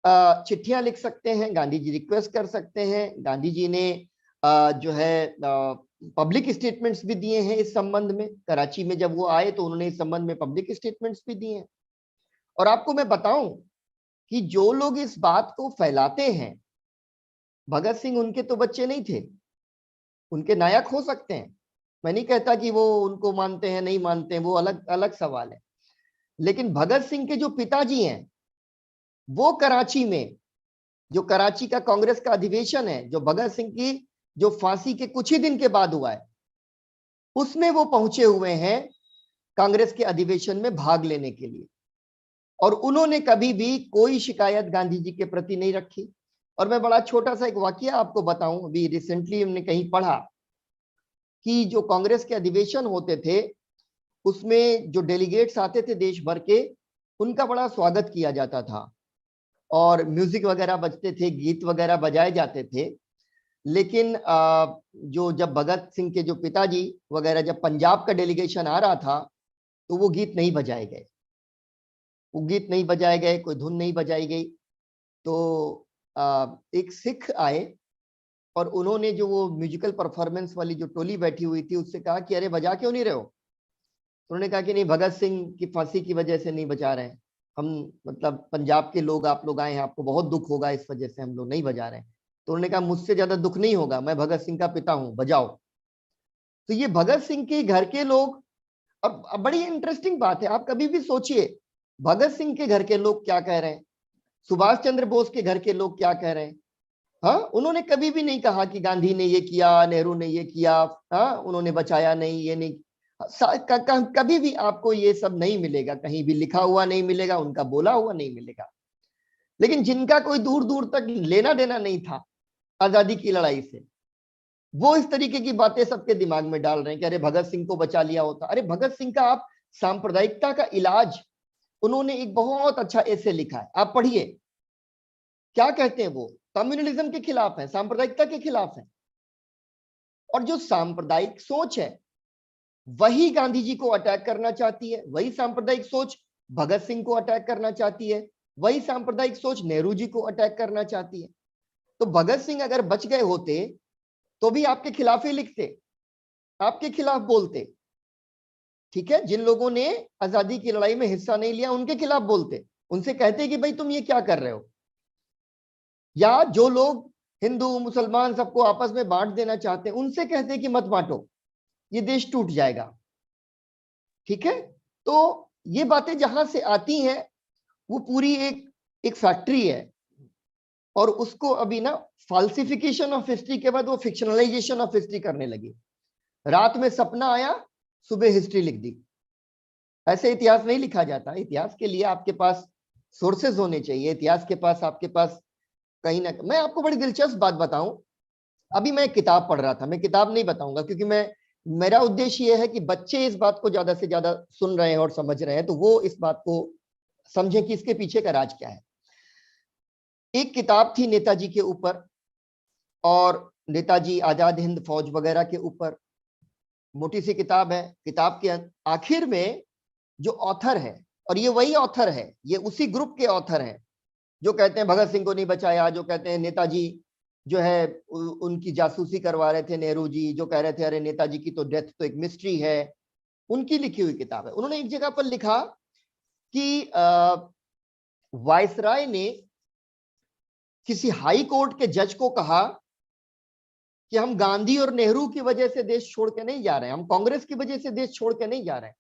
चिट्ठियां लिख सकते हैं, गांधी जी रिक्वेस्ट कर सकते हैं, गांधी जी ने जो है पब्लिक स्टेटमेंट्स भी दिए हैं इस संबंध में। कराची में जब वो आए तो उन्होंने इस संबंध में पब्लिक स्टेटमेंट्स भी दिए हैं। और आपको मैं बताऊं कि जो लोग इस बात को फैलाते हैं, भगत सिंह उनके तो बच्चे नहीं थे, उनके नायक हो सकते हैं। मैं नहीं कहता कि वो उनको मानते हैं नहीं मानते हैं, वो अलग अलग सवाल है। लेकिन भगत सिंह के जो पिताजी हैं, वो कराची में, जो कराची का कांग्रेस का अधिवेशन है, जो भगत सिंह की जो फांसी के कुछ ही दिन के बाद हुआ है, उसमें वो पहुंचे हुए हैं। कांग्रेस के अधिवेशन में भाग लेने के लिए, और उन्होंने कभी भी कोई शिकायत गांधी जी के प्रति नहीं रखी। और मैं बड़ा छोटा सा एक वाकया आपको बताऊं, अभी रिसेंटली हमने कहीं पढ़ा कि जो कांग्रेस के अधिवेशन होते थे उसमें जो डेलीगेट्स आते थे देश भर के, उनका बड़ा स्वागत किया जाता था और म्यूजिक वगैरह बजते थे, गीत वगैरह बजाए जाते थे। लेकिन जो जब भगत सिंह के जो पिताजी वगैरह जब पंजाब का डेलीगेशन आ रहा था तो वो गीत नहीं बजाए गए, वो गीत नहीं बजाए गए, कोई धुन नहीं बजाई गई। तो एक सिख आए और उन्होंने जो वो म्यूजिकल परफॉर्मेंस वाली जो टोली बैठी हुई थी उससे कहा कि अरे बजा क्यों नहीं रहे हो? उन्होंने कहा कि नहीं, भगत सिंह की फांसी की वजह से नहीं बजा रहे हैं हम, मतलब पंजाब के लोग, आप लोग आए हैं, आपको बहुत दुख होगा, इस वजह से हम लोग नहीं बजा रहे हैं। तो उन्होंने कहा मुझसे ज्यादा दुख नहीं होगा, मैं भगत सिंह का पिता हूं, बजाओ। तो ये भगत सिंह के घर के लोग, और बड़ी इंटरेस्टिंग बात है, आप कभी भी सोचिए भगत सिंह के घर के लोग क्या कह रहे हैं, सुभाष चंद्र बोस के घर के लोग क्या कह रहे हैं। हाँ, उन्होंने कभी भी नहीं कहा कि गांधी ने ये किया, नेहरू ने ये किया, हाँ उन्होंने बचाया नहीं, ये नहीं, कभी भी आपको ये सब नहीं मिलेगा, कहीं भी लिखा हुआ नहीं मिलेगा, उनका बोला हुआ नहीं मिलेगा। लेकिन जिनका कोई दूर दूर तक लेना देना नहीं था आजादी की लड़ाई से, वो इस तरीके की बातें सबके दिमाग में डाल रहे हैं कि अरे भगत सिंह को बचा लिया होता। अरे भगत सिंह का आप सांप्रदायिकता का इलाज, उन्होंने एक बहुत अच्छा एसे लिखा है, आप पढ़िए। क्या कहते हैं वो? कम्युनलिज्म के खिलाफ है, सांप्रदायिकता के खिलाफ है। और जो सांप्रदायिक सोच है वही गांधी जी को अटैक करना चाहती है, वही सांप्रदायिक सोच भगत सिंह को अटैक करना चाहती है, वही सांप्रदायिक सोच नेहरू जी को अटैक करना चाहती है। तो भगत सिंह अगर बच गए होते तो भी आपके खिलाफ ही लिखते, आपके खिलाफ बोलते, ठीक है। जिन लोगों ने आजादी की लड़ाई में हिस्सा नहीं लिया उनके खिलाफ बोलते, उनसे कहते कि भाई तुम ये क्या कर रहे हो। या जो लोग हिंदू मुसलमान सबको आपस में बांट देना चाहते हैं उनसे कहते कि मत बांटो, ये देश टूट जाएगा, ठीक है। तो ये बातें जहां से आती हैं वो पूरी एक फैक्ट्री है, और उसको अभी ना फाल्सिफिकेशन ऑफ हिस्ट्री के बाद वो फिक्शनलाइजेशन ऑफ हिस्ट्री करने लगी। रात में सपना आया, सुबह हिस्ट्री लिख दी। ऐसे इतिहास नहीं लिखा जाता। इतिहास के लिए आपके पास सोर्सेज होने चाहिए, इतिहास के पास आपके पास कहीं ना, मैं आपको बड़ी दिलचस्प बात बताऊं, अभी मैं किताब पढ़ रहा था, मैं किताब नहीं बताऊंगा क्योंकि मेरा उद्देश्य ये है कि बच्चे इस बात को ज्यादा से ज्यादा सुन रहे हैं और समझ रहे हैं, तो वो इस बात को समझें कि इसके पीछे का राज क्या है। एक किताब थी नेताजी के ऊपर और नेताजी आजाद हिंद फौज वगैरह के ऊपर, मोटी सी किताब है। किताब के आखिर में जो ऑथर है, और ये वही ऑथर है, ये उसी ग्रुप के ऑथर हैं जो कहते हैं भगत सिंह को नहीं बचाया, जो कहते हैं नेताजी जो है उनकी जासूसी करवा रहे थे नेहरू जी, जो कह रहे थे अरे नेताजी की तो डेथ तो एक मिस्ट्री है, उनकी लिखी हुई किताब है। उन्होंने एक जगह पर लिखा कि वायसराय ने किसी हाई कोर्ट के जज को कहा कि हम गांधी और नेहरू की वजह से देश छोड़ के नहीं जा रहे हैं, हम कांग्रेस की वजह से देश छोड़ के नहीं जा रहे हैं,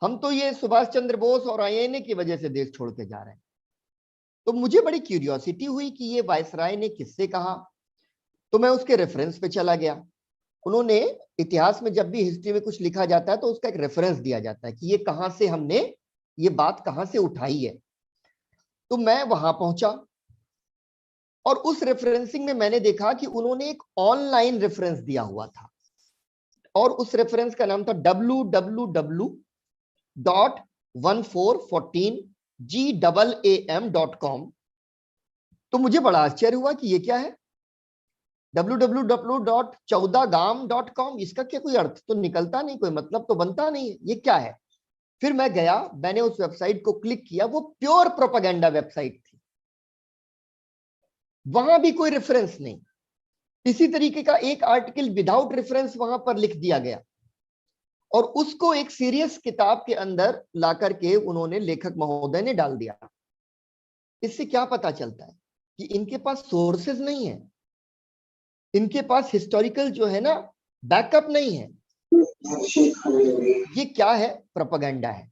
हम तो ये सुभाष चंद्र बोस और आईएनए की वजह से देश छोड़ के जा रहे हैं। तो मुझे बड़ी क्यूरियोसिटी हुई कि ये वायसराय ने किससे कहा, तो मैं उसके रेफरेंस पे चला गया। उन्होंने इतिहास में जब भी हिस्ट्री में कुछ लिखा जाता है तो उसका एक रेफरेंस दिया जाता है कि ये कहां से हमने ये बात कहां से उठाई है। तो मैं वहां पहुंचा और उस रेफरेंसिंग में मैंने देखा कि उन्होंने एक ऑनलाइन रेफरेंस दिया हुआ था और उस रेफरेंस का नाम था www.1414gam.com। तो मुझे बड़ा आश्चर्य हुआ कि ये क्या है, www.14gam.com, इसका क्या कोई अर्थ तो निकलता नहीं, कोई मतलब तो बनता नहीं है, ये क्या है। फिर मैं गया, मैंने उस वेबसाइट को क्लिक किया, वो प्योर प्रोपेगेंडा वेबसाइट थी, वहां भी कोई रेफरेंस नहीं। इसी तरीके का एक आर्टिकल विदाउट रेफरेंस वहां पर लिख दिया गया और उसको एक सीरियस किताब के अंदर ला करके उन्होंने, लेखक महोदय ने डाल दिया। इससे क्या पता चलता है कि इनके पास सोर्सेज नहीं है, इनके पास हिस्टोरिकल जो है ना बैकअप नहीं है। ये क्या है? प्रोपेगेंडा है।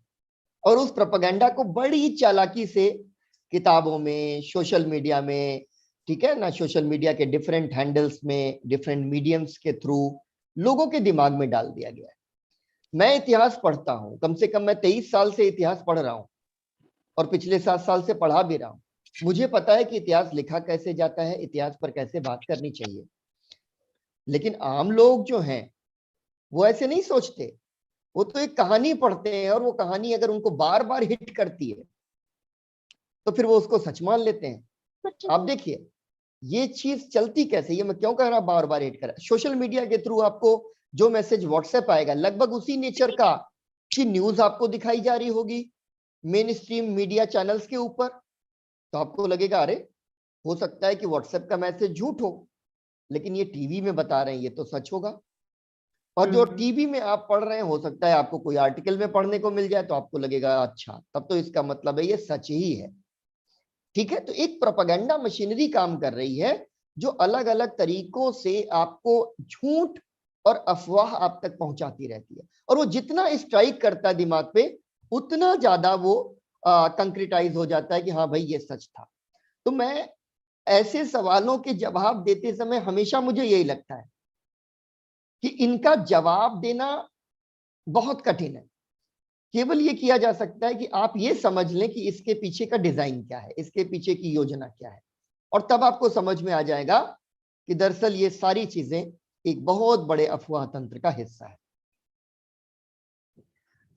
और उस प्रोपेगेंडा को बड़ी चालाकी से किताबों में, सोशल मीडिया में, ठीक है ना, सोशल मीडिया के डिफरेंट हैंडल्स में, डिफरेंट मीडियम्स के थ्रू लोगों के दिमाग में डाल दिया गया है। मैं इतिहास पढ़ता हूँ, कम से कम मैं 23 साल से इतिहास पढ़ रहा हूँ और पिछले 7 साल से पढ़ा भी रहा हूँ। मुझे पता है कि इतिहास लिखा कैसे जाता है, इतिहास पर कैसे बात करनी चाहिए। लेकिन आम लोग जो हैं वो ऐसे नहीं सोचते। वो तो एक कहानी पढ़ते हैं और वो कहानी अगर उनको बार बार हिट करती है तो फिर वो उसको सच मान लेते हैं। आप देखिए ये चीज चलती कैसे, ये मैं क्यों कह रहा बार बार हिट कर रहा। सोशल मीडिया के थ्रू आपको जो मैसेज व्हाट्सएप आएगा लगभग उसी नेचर का कि न्यूज आपको दिखाई जा रही होगी मेन स्ट्रीम मीडिया चैनल्स के ऊपर, तो आपको लगेगा अरे हो सकता है कि व्हाट्सएप का मैसेज झूठ हो, लेकिन ये टीवी में बता रहे हैं ये तो सच होगा। और जो टीवी में आप पढ़ रहे हैं हो सकता है आपको कोई आर्टिकल में पढ़ने को मिल जाए तो आपको लगेगा अच्छा तब तो इसका मतलब है ये सच ही है। ठीक है, तो एक प्रोपेगेंडा मशीनरी काम कर रही है जो अलग अलग तरीकों से आपको झूठ और अफवाह आप तक पहुंचाती रहती है, और वो जितना स्ट्राइक करता है दिमाग पे उतना ज्यादा वो कंक्रीटाइज हो जाता है कि हाँ भाई ये सच था। तो मैं ऐसे सवालों के जवाब देते समय हमेशा मुझे यही लगता है कि इनका जवाब देना बहुत कठिन है। केवल ये किया जा सकता है कि आप ये समझ लें कि इसके पीछे का डिजाइन क्या है, इसके पीछे की योजना क्या है, और तब आपको समझ में आ जाएगा कि दरअसल ये सारी चीजें एक बहुत बड़े अफवाह तंत्र का हिस्सा है।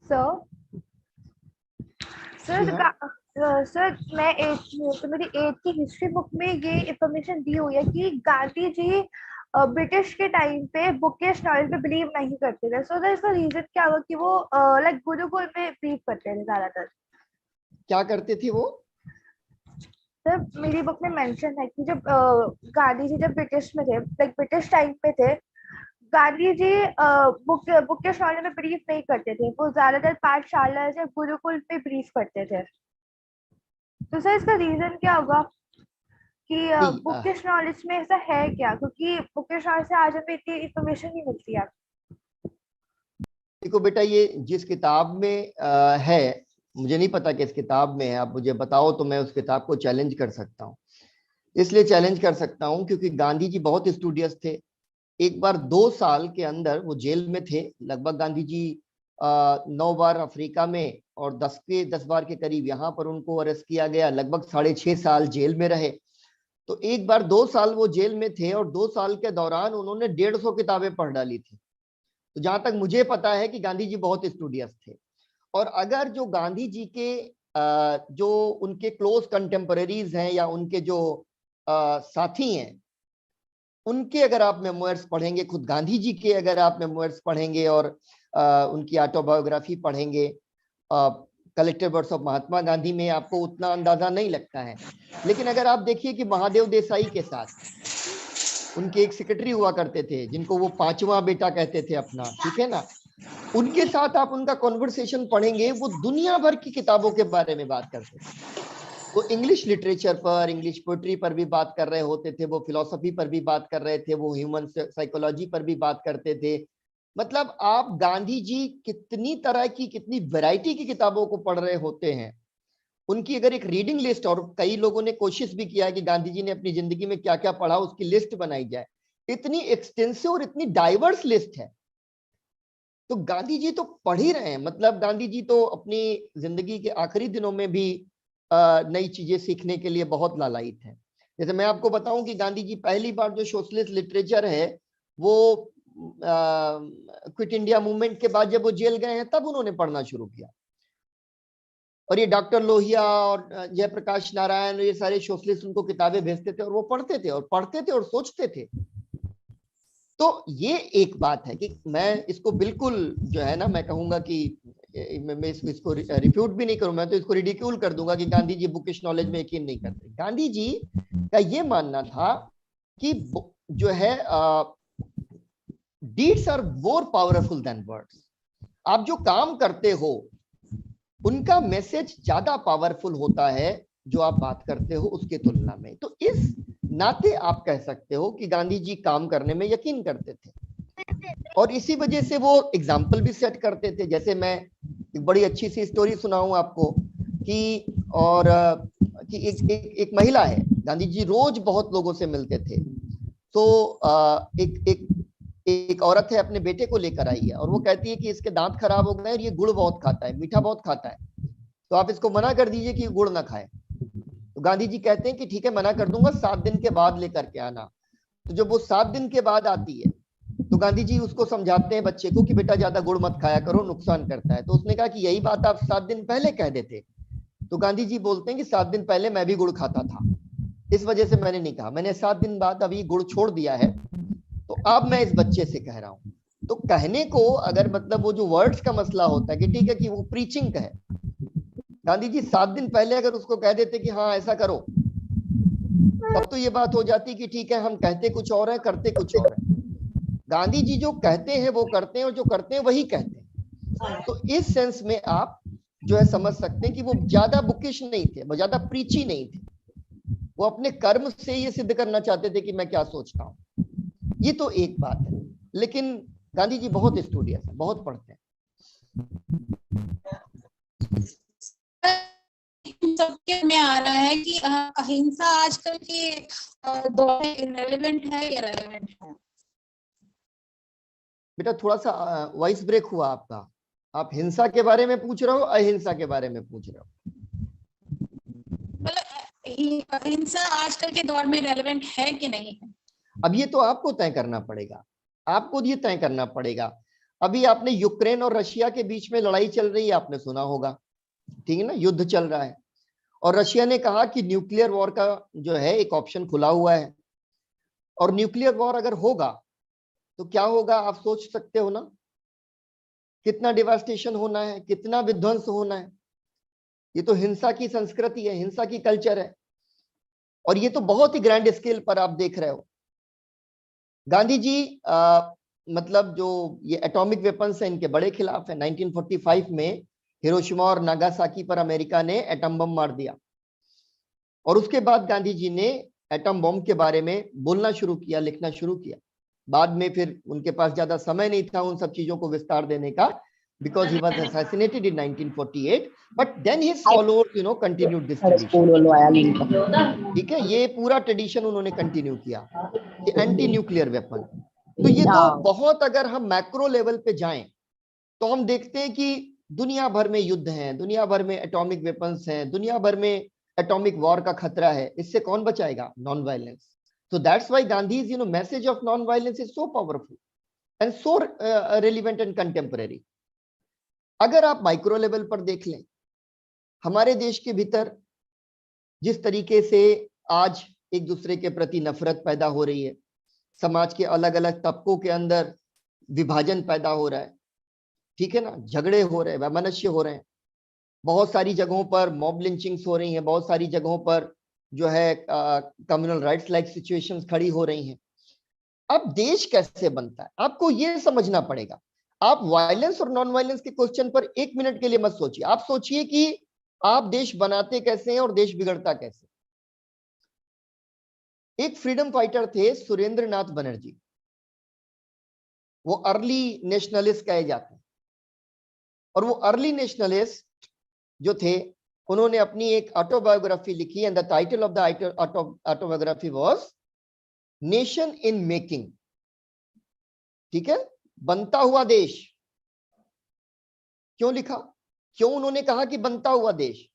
सर मैं तो मेरी 8th की हिस्ट्री बुक में ये इंफॉर्मेशन दी हुई है कि गांधी जी ब्रिटिश के टाइम पे बुकिश नॉलेज पे बिलीव नहीं करते थे। सो इसका रीजन क्या होगा कि वो लाइक गुरुकुल में बिलीव करते थे ज्यादातर। क्या करते थे वो? सर मेरी बुक में मेंशन है कि जब गांधी जी जब ब्रिटिश में थे, लाइक ब्रिटिश टाइम पे थे, गांधी जी बुकिश नॉलेज में बिलीव नहीं करते थे। वो ज्यादातर पाठशाला या गुरुकुल पे बिलीव करते थे। तो सर इसका रीजन क्या होगा कि बुकिश नॉलेज में ऐसा है क्या, क्योंकि बुकिश नॉलेज से आज हमें इतनी इंफॉर्मेशन नहीं मिलती है। देखो बेटा, ये जिस किताब में है, मुझे नहीं पता किस किताब में है, आप मुझे बताओ तो मैं उस किताब को चैलेंज कर सकता हूँ। इसलिए चैलेंज कर सकता हूँ क्योंकि गांधी जी बहुत स्टूडियस थे। एक बार 2 साल के अंदर वो जेल में थे। लगभग गांधी जी 9 बार अफ्रीका में और 10 बार के करीब यहाँ पर उनको अरेस्ट किया गया। लगभग 6.5 साल जेल में रहे। तो एक बार 2 साल वो जेल में थे और 2 साल के दौरान उन्होंने 150 किताबें पढ़ डाली थी। तो जहां तक मुझे पता है कि गांधी जी बहुत स्टूडियस थे। और अगर जो गांधी जी के जो उनके क्लोज कंटेम्पररीज हैं या उनके जो साथी हैं, उनके अगर आप मेमोयर्स पढ़ेंगे, खुद गांधी जी के अगर आप मेमोयर्स पढ़ेंगे और उनकी ऑटोबायोग्राफी पढ़ेंगे, collected words of Mahatma Gandhi में आपको उतना अंदाजा नहीं लगता है। लेकिन अगर आप देखिए कि महादेव देसाई के साथ उनके एक सेक्रेटरी हुआ करते थे जिनको वो 5वां बेटा कहते थे अपना, ठीक है ना, उनके साथ आप उनका कॉन्वर्सेशन पढ़ेंगे, वो दुनिया भर की किताबों के बारे में बात करते थे। वो इंग्लिश लिटरेचर पर, इंग्लिश पोएट्री पर भी बात कर रहे होते थे, वो फिलॉसफी पर भी बात कर रहे थे, वो ह्यूमन साइकोलॉजी पर भी बात करते थे। मतलब आप गांधी जी कितनी तरह की, कितनी वैरायटी की किताबों को पढ़ रहे होते हैं। उनकी अगर एक रीडिंग लिस्ट, और कई लोगों ने कोशिश भी किया कि गांधी जी ने अपनी जिंदगी में क्या क्या पढ़ा उसकी लिस्ट बनाई जाए, इतनी एक्सटेंसिव और इतनी डाइवर्स लिस्ट है। तो गांधी जी तो पढ़ ही रहे हैं। मतलब गांधी जी तो अपनी जिंदगी के आखिरी दिनों में भी नई चीजें सीखने के लिए बहुत लालायित हैं। जैसे मैं आपको बताऊं कि गांधी जी पहली बार जो सोशलिस्ट लिटरेचर है वो क्विट इंडिया मूवमेंट के बाद जब वो जेल गए हैं तब उन्होंने पढ़ना शुरू किया। और ये डॉक्टर लोहिया और जयप्रकाश नारायण, ये सारे सोशलिस्ट उनको किताबें भेजते थे और वो पढ़ते थे और सोचते थे। तो ये एक बात है कि मैं इसको बिल्कुल जो है ना, मैं कहूंगा कि मैं इसको रिफ्यूट भी नहीं करूं, मैं तो इसको रिडिक्यूल कर दूंगा कि गांधी जी बुकिश नॉलेज में यकीन नहीं करते। गांधी जी का ये मानना था कि जो है deeds are more powerful than words. आप जो काम करते हो उनका मैसेज ज्यादा पावरफुल होता है जो आप बात करते हो उसके तुलना में। तो इस नाते आप कह सकते हो कि गांधी जी काम करने में यकीन करते थे और इसी वजह से वो एग्जाम्पल भी सेट करते थे। जैसे मैं एक बड़ी अच्छी सी स्टोरी सुनाऊं आपको कि एक महिला है, गांधी जी रोज बहुत लोगों से मिलते थे। तो एक औरत है अपने बेटे को लेकर आई है और वो कहती है कि इसके दांत खराब हो गए और ये गुड़ बहुत खाता है, मीठा बहुत खाता है, तो आप इसको मना कर दीजिए कि गुड़ ना खाए। तो गांधी जी कहते हैं कि ठीक है मना कर दूंगा, 7 दिन के बाद लेकर के आना। तो जब वो 7 दिन के बाद आती है तो गांधी जी उसको समझाते हैं बच्चे को कि बेटा ज्यादा गुड़ मत खाया करो, नुकसान करता है। तो उसने कहा कि यही बात आप 7 दिन पहले कह देते। तो गांधी जी बोलते हैं कि 7 दिन पहले मैं भी गुड़ खाता था, इस वजह से मैंने नहीं कहा, मैंने 7 दिन बाद अभी गुड़ छोड़ दिया है, तो अब मैं इस बच्चे से कह रहा हूं। तो कहने को अगर मतलब वो जो वर्ड्स का मसला होता है कि ठीक है कि वो प्रीचिंग का है, गांधी जी 7 दिन पहले अगर उसको कह देते कि हाँ ऐसा करो, तब तो ये बात हो जाती कि ठीक है हम कहते कुछ और है करते कुछ और है। गांधी जी जो कहते हैं वो करते हैं और जो करते हैं वही कहते हैं। तो इस सेंस में आप जो है समझ सकते हैं कि वो ज्यादा बुकिश नहीं थे, वो ज्यादा प्रीची नहीं थे, वो अपने कर्म से ये सिद्ध करना चाहते थे कि मैं क्या सोचता हूं। ये तो एक बात है, लेकिन गांधी जी बहुत स्टूडियस है, बहुत पढ़ते हैं। सबके में आ रहा है कि अहिंसा आजकल के दौर में इररिलेवेंट है या रेलेवेंट है? बेटा थोड़ा सा वॉइस ब्रेक हुआ आपका, आप हिंसा के बारे में पूछ रहे हो अहिंसा के बारे में पूछ रहे हो? मतलब अहिंसा आजकल के दौर में रेलेवेंट है कि नहीं है? अब ये तो आपको तय करना पड़ेगा, आपको ये तय करना पड़ेगा। अभी आपने यूक्रेन और रशिया के बीच में लड़ाई चल रही है, आपने सुना होगा, ठीक है ना, युद्ध चल रहा है और रशिया ने कहा कि न्यूक्लियर वॉर का जो है एक ऑप्शन खुला हुआ है, और न्यूक्लियर वॉर अगर होगा तो क्या होगा आप सोच सकते हो ना, कितना डिवास्टेशन होना है, कितना विध्वंस होना है। ये तो हिंसा की संस्कृति है, हिंसा की कल्चर है, और ये तो बहुत ही ग्रैंड स्केल पर आप देख रहे हो। गांधी जी मतलब जो ये एटॉमिक वेपन्स है इनके बड़े खिलाफ है। 1945 में हिरोशिमा और नागासाकी पर अमेरिका ने एटम बम मार दिया, और उसके बाद गांधी जी ने एटम बम के बारे में बोलना शुरू किया, लिखना शुरू किया। बाद में फिर उनके पास ज्यादा समय नहीं था उन सब चीजों को विस्तार देने का, because he was assassinated in 1948, but then his followers continued this tradition। ठीक है, ये पूरा ट्रेडिशन उन्होंने कंटिन्यू किया, एंटी न्यूक्लियर वेपन। तो ये तो बहुत, अगर हम मैक्रो लेवल पे जाएं तो हम देखते हैं कि दुनिया भर में युद्ध हैं, दुनिया भर में एटॉमिक वेपन्स हैं, दुनिया भर में एटॉमिक वॉर का खतरा है। इससे कौन बचाएगा? Non violence. So that's why Gandhi's message of non-violence is so powerful and so relevant and contemporary। अगर आप माइक्रो लेवल पर देख लें, हमारे देश के भीतर जिस तरीके से आज एक दूसरे के प्रति नफरत पैदा हो रही है, समाज के अलग अलग तबकों के अंदर विभाजन पैदा हो रहा है, ठीक है ना, झगड़े हो रहे हैं, वैमनस्य हो रहे हैं, बहुत सारी जगहों पर मॉब लिंचिंग्स हो रही हैं, बहुत सारी जगहों पर जो है कम्युनल राइट्स लाइक सिचुएशंस खड़ी हो रही हैं। अब देश कैसे बनता है आपको ये समझना पड़ेगा। आप वायलेंस और नॉन वायलेंस के क्वेश्चन पर 1 मिनट के लिए मत सोचिए, आप सोचिए कि आप देश बनाते कैसे हैं और देश बिगड़ता कैसे। एक फ्रीडम फाइटर थे सुरेंद्रनाथ बनर्जी, वो अर्ली नेशनलिस्ट कहे जाते हैं, और वो अर्ली नेशनलिस्ट जो थे उन्होंने अपनी एक ऑटोबायोग्राफी लिखी, and the title of the autobiography was nation in making. ठीक है, बनता हुआ देश। क्यों लिखा, क्यों उन्होंने कहा कि बनता हुआ देश?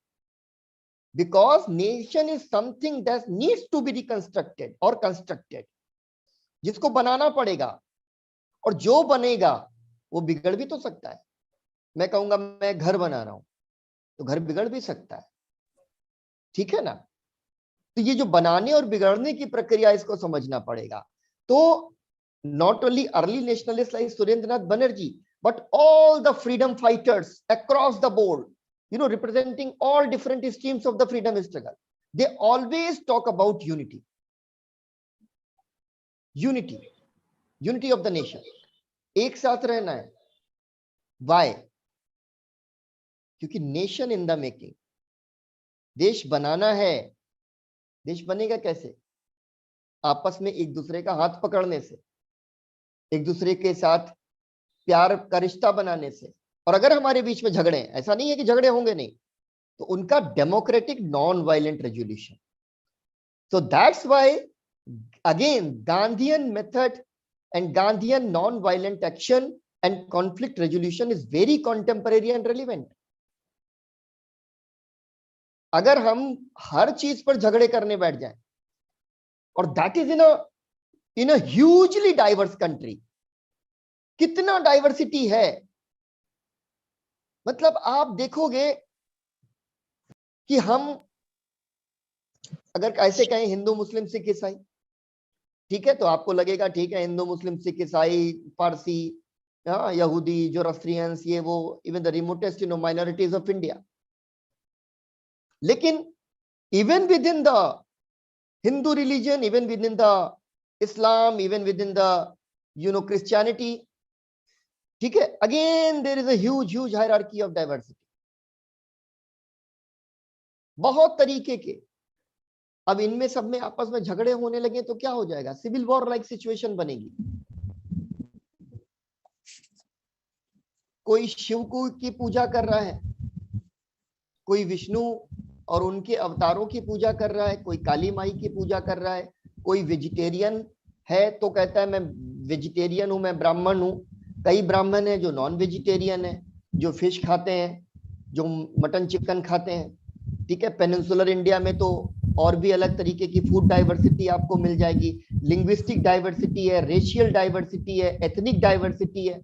Because nation is something that needs to be reconstructed और कंस्ट्रक्टेड, जिसको बनाना पड़ेगा, और जो बनेगा वो बिगड़ भी तो सकता है। मैं कहूंगा मैं घर बना रहा हूं तो घर बिगड़ भी सकता है, ठीक है ना। तो ये जो बनाने और बिगड़ने की प्रक्रिया, इसको समझना पड़ेगा। तो not only early nationalists like Surendranath Banerjee, but all the freedom fighters across the board, representing all different streams of the freedom struggle, they always talk about unity of the nation। एक साथ रहना है। Why? क्योंकि nation in the making, देश बनाना है। देश बनेगा कैसे? आपस में एक दूसरे का हाथ पकड़ने से, एक दूसरे के साथ प्यार का रिश्ता बनाने से। और अगर हमारे बीच में झगड़े हैं, ऐसा नहीं है कि झगड़े होंगे नहीं, तो उनका democratic non violent resolution. So that's why again Gandhian method and Gandhian non-violent action and conflict resolution is very contemporary and relevant. अगर हम हर चीज पर झगड़े करने बैठ जाएं, और that is in a hugely diverse country, कितना डाइवर्सिटी है, मतलब आप देखोगे कि हम अगर ऐसे कहें हिंदू मुस्लिम सिख ईसाई, ठीक है, तो आपको लगेगा ठीक है हिंदू मुस्लिम सिख ईसाई पारसी यहूदी जोरास्ट्रियंस ये वो, even the remotest minorities of India. लेकिन even within the Hindu religion, even within the Islam, even within the Christianity, ठीक है, again there is a huge hierarchy of diversity, बहुत तरीके के. अब इनमें सब में आपस में झगड़े होने लगे तो क्या हो जाएगा, सिविल वॉर लाइक सिचुएशन बनेगी. कोई शिव को की पूजा कर रहा है, कोई विष्णु और उनके अवतारों की पूजा कर रहा है, कोई काली माई की पूजा कर रहा है, कोई वेजिटेरियन है तो कहता है मैं वेजिटेरियन हूं, मैं ब्राह्मण हूं. कई ब्राह्मण हैं जो नॉन वेजिटेरियन है, जो फिश खाते हैं, जो मटन चिकन खाते हैं. ठीक है, पेनिनसुलर इंडिया में तो और भी अलग तरीके की फूड डाइवर्सिटी आपको मिल जाएगी. लिंग्विस्टिक डाइवर्सिटी है, रेशियल डाइवर्सिटी है, एथनिक डाइवर्सिटी है.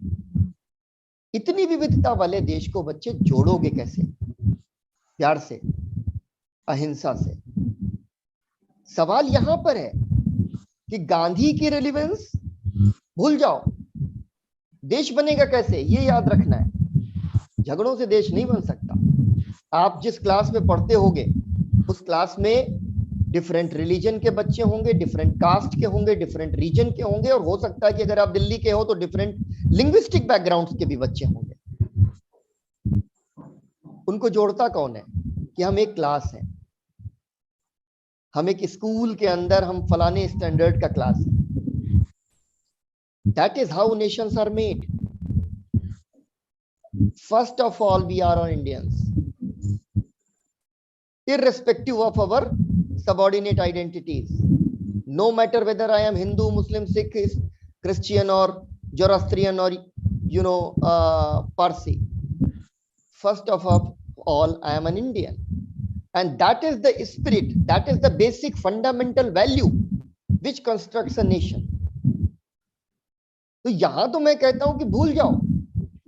इतनी विविधता वाले देश को बच्चे जोड़ोगे कैसे? प्यार से, अहिंसा से. सवाल यहां पर है कि गांधी की रेलेवेंस भूल जाओ, देश बनेगा कैसे ये याद रखना है. झगड़ों से देश नहीं बन सकता. आप जिस क्लास में पढ़ते होगे उस क्लास में डिफरेंट रिलीजन के बच्चे होंगे, डिफरेंट कास्ट के होंगे, डिफरेंट रीजन के होंगे, और हो सकता है कि अगर आप दिल्ली के हो तो डिफरेंट लिंग्विस्टिक बैकग्राउंड्स के भी बच्चे होंगे. उनको जोड़ता कौन है कि हम एक क्लास है, हम एक स्कूल के अंदर हम फलाने स्टैंडर्ड का क्लास है. That is how nations are made. First of all we are all Indians, irrespective of our subordinate identities, no matter whether I am Hindu, Muslim, Sikh, Christian or Zoroastrian or Parsi. First of all, I am an Indian, and that is the spirit, that is the basic fundamental value which constructs a nation. तो यहां तो मैं कहता हूं कि भूल जाओ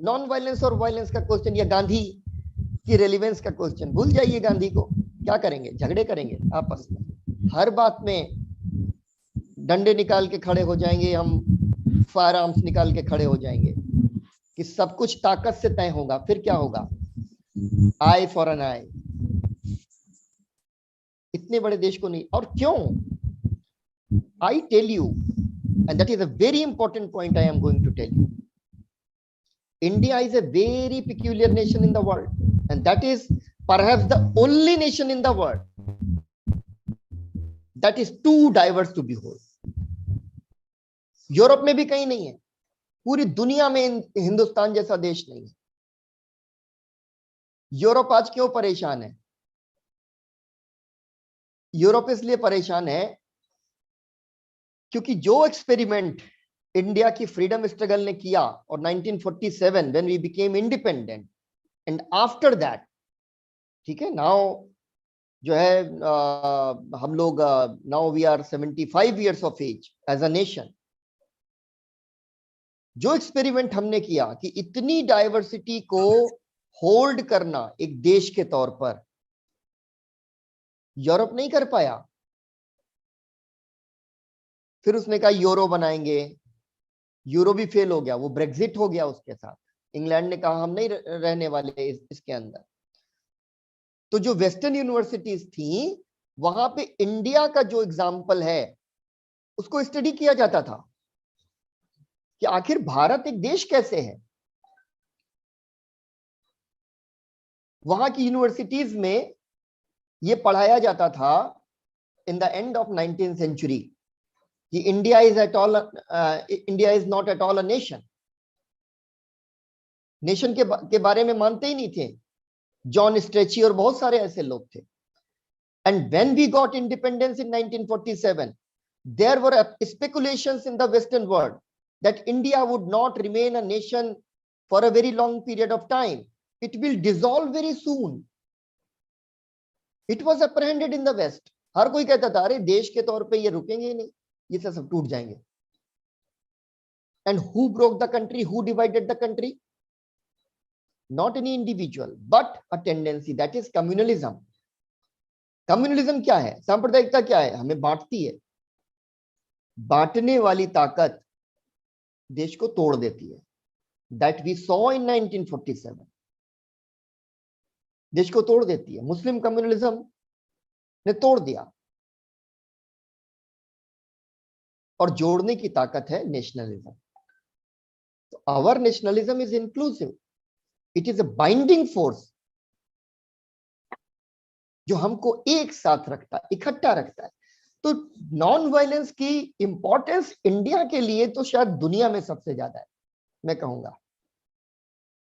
non violence और वायलेंस का क्वेश्चन, या गांधी की रेलिवेंस का क्वेश्चन. भूल जाइए गांधी को. क्या करेंगे? झगड़े करेंगे आपस में, हर बात में डंडे निकाल के खड़े हो जाएंगे, हम फायर आर्म्स निकाल के खड़े हो जाएंगे कि सब कुछ ताकत से तय होगा. फिर क्या होगा? Eye for an eye. इतने बड़े देश को नहीं. और क्यों? I tell you, and that is a very important point I am going to tell you. India is a very peculiar nation in the world, and that is perhaps the only nation in the world that is too diverse to behold. Europe में भी कहीं नहीं है, पूरी दुनिया में हिंदुस्तान जैसा देश नहीं है. यूरोप आज क्यों परेशान है? यूरोप इसलिए परेशान है क्योंकि जो एक्सपेरिमेंट इंडिया की फ्रीडम स्ट्रगल ने किया, और 1947 when we became independent, and after that, ठीक है, नाउ जो है हम लोग now we are 75 years of age as a nation. जो एक्सपेरिमेंट हमने किया कि इतनी डाइवर्सिटी को होल्ड करना एक देश के तौर पर, यूरोप नहीं कर पाया. फिर उसने कहा यूरो बनाएंगे, यूरो भी फेल हो गया, वो ब्रेग्जिट हो गया उसके साथ. इंग्लैंड ने कहा हम नहीं रहने वाले इसके अंदर. तो जो वेस्टर्न यूनिवर्सिटीज थी वहां पे इंडिया का जो एग्जाम्पल है उसको स्टडी किया जाता था कि आखिर भारत एक देश कैसे है. वहां की यूनिवर्सिटीज में ये पढ़ाया जाता था in the end of 19th century कि India is not at all a nation. Nation के बारे में मानते ही नहीं थे. जॉन स्ट्रेची और बहुत सारे ऐसे लोग थे. And when we got independence in 1947, there were speculations in the western world that India would not remain a nation for a very long period of time. It will dissolve very soon. It was apprehended in the West. हर कोई कहता था अरे देश के तौर पे ये रुकेंगे ही नहीं, ये सब टूट जाएंगे. And who broke the country? Who divided the country? Not any individual, but a tendency, that is communalism. Communalism क्या है? सांप्रदायिकता क्या है? हमें बांटती है. बांटने वाली ताकत देश को तोड़ देती है. That we saw in 1947. देश को तोड़ देती है. मुस्लिम कम्युनलिज्म ने तोड़ दिया. और जोड़ने की ताकत है नेशनलिज्म. तो our nationalism is inclusive. It is a binding force जो हमको एक साथ रखता है, इकट्ठा रखता है. तो नॉन वायलेंस की इंपॉर्टेंस इंडिया के लिए तो शायद दुनिया में सबसे ज्यादा है, मैं कहूंगा.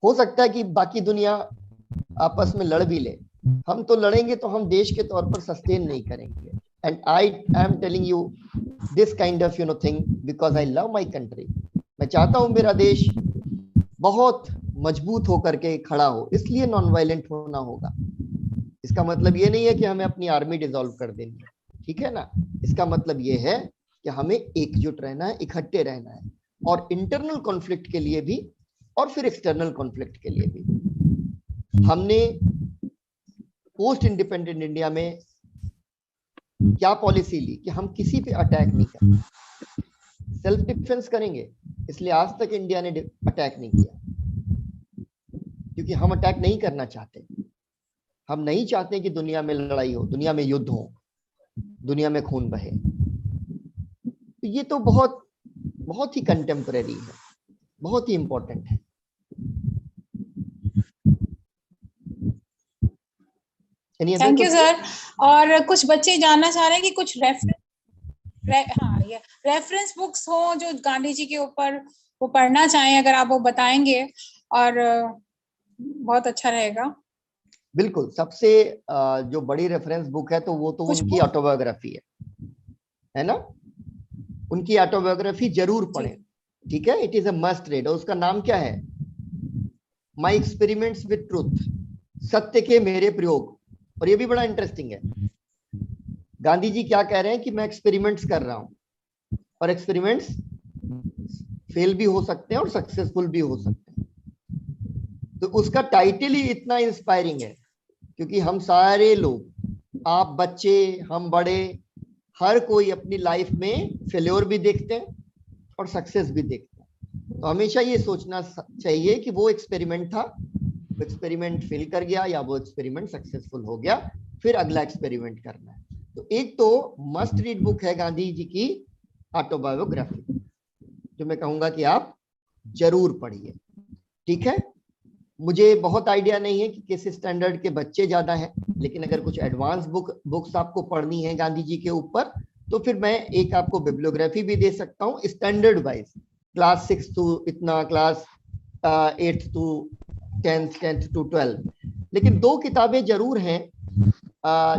हो सकता है कि बाकी दुनिया आपस में लड़ भी ले, हम तो लड़ेंगे तो हम देश के तौर पर सस्टेन नहीं करेंगे. And I am telling you this kind of thing because I love my country. मैं चाहता हूं मेरा देश बहुत मजबूत होकर के खड़ा हो, इसलिए नॉन वायलेंट होना होगा. इसका मतलब ये नहीं है कि हमें अपनी आर्मी डिसॉल्व कर देनी है, ठीक है ना. इसका मतलब ये है कि हमें एकजुट रहना है, इकट्ठे रहना है, और इंटरनल कॉन्फ्लिक्ट के लिए भी और फिर एक्सटर्नल कॉन्फ्लिक्ट के लिए भी. हमने पोस्ट इंडिपेंडेंट इंडिया में क्या पॉलिसी ली कि हम किसी पे अटैक नहीं करेंगे, सेल्फ डिफेंस करेंगे. इसलिए आज तक इंडिया ने अटैक नहीं किया, क्योंकि हम अटैक नहीं करना चाहते. हम नहीं चाहते कि दुनिया में लड़ाई हो, दुनिया में युद्ध हो, दुनिया में खून बहे. तो ये तो बहुत बहुत ही कंटेम्परेरी है, बहुत ही इंपॉर्टेंट है. Thank you sir. और कुछ बच्चे जानना चाह रहे हैं कि कुछ रेफरेंस बुक्स हो जो गांधी जी के ऊपर वो पढ़ना चाहें, अगर आप वो बताएंगे और बहुत अच्छा रहेगा. बिल्कुल. सबसे जो बड़ी रेफरेंस बुक है तो वो तो उनकी ऑटोबायोग्राफी है ना. उनकी ऑटोबायोग्राफी जरूर पढ़ें, ठीक है. It is a must read. और उसका नाम क्या है? माय एक्सपेरिमेंट्स विद ट्रूथ, सत्य के मेरे प्रयोग. और ये भी बड़ा इंटरेस्टिंग है. गांधी जी क्या कह रहे हैं कि मैं एक्सपेरिमेंट्स कर रहा हूं, और एक्सपेरिमेंट्स फेल भी हो सकते हैं और सक्सेसफुल भी हो सकते हैं. तो उसका टाइटल ही इतना इंस्पायरिंग है, क्योंकि हम सारे लोग, आप बच्चे, हम बड़े, हर कोई अपनी लाइफ में फेल्योर भी देखते हैं और सक्सेस भी देखते हैं. तो हमेशा ये सोचना चाहिए कि वो एक्सपेरिमेंट था, वो एक्सपेरिमेंट फेल कर गया या वो एक्सपेरिमेंट सक्सेसफुल हो गया, फिर अगला एक्सपेरिमेंट करना है. तो एक तो मस्ट रीड बुक है गांधी जी की ऑटोबायोग्राफी, जो मैं कहूंगा कि आप जरूर पढ़िए, ठीक है. मुझे बहुत आइडिया नहीं है कि किस स्टैंडर्ड के बच्चे ज्यादा हैं, लेकिन अगर कुछ एडवांस बुक्स आपको पढ़नी है गांधी जी के ऊपर, तो फिर मैं एक आपको बिब्लियोग्राफी भी दे सकता हूँ स्टैंडर्ड वाइज, क्लास 6 टू इतना, क्लास 8 टू 10th टू 12. लेकिन दो किताबें जरूर हैं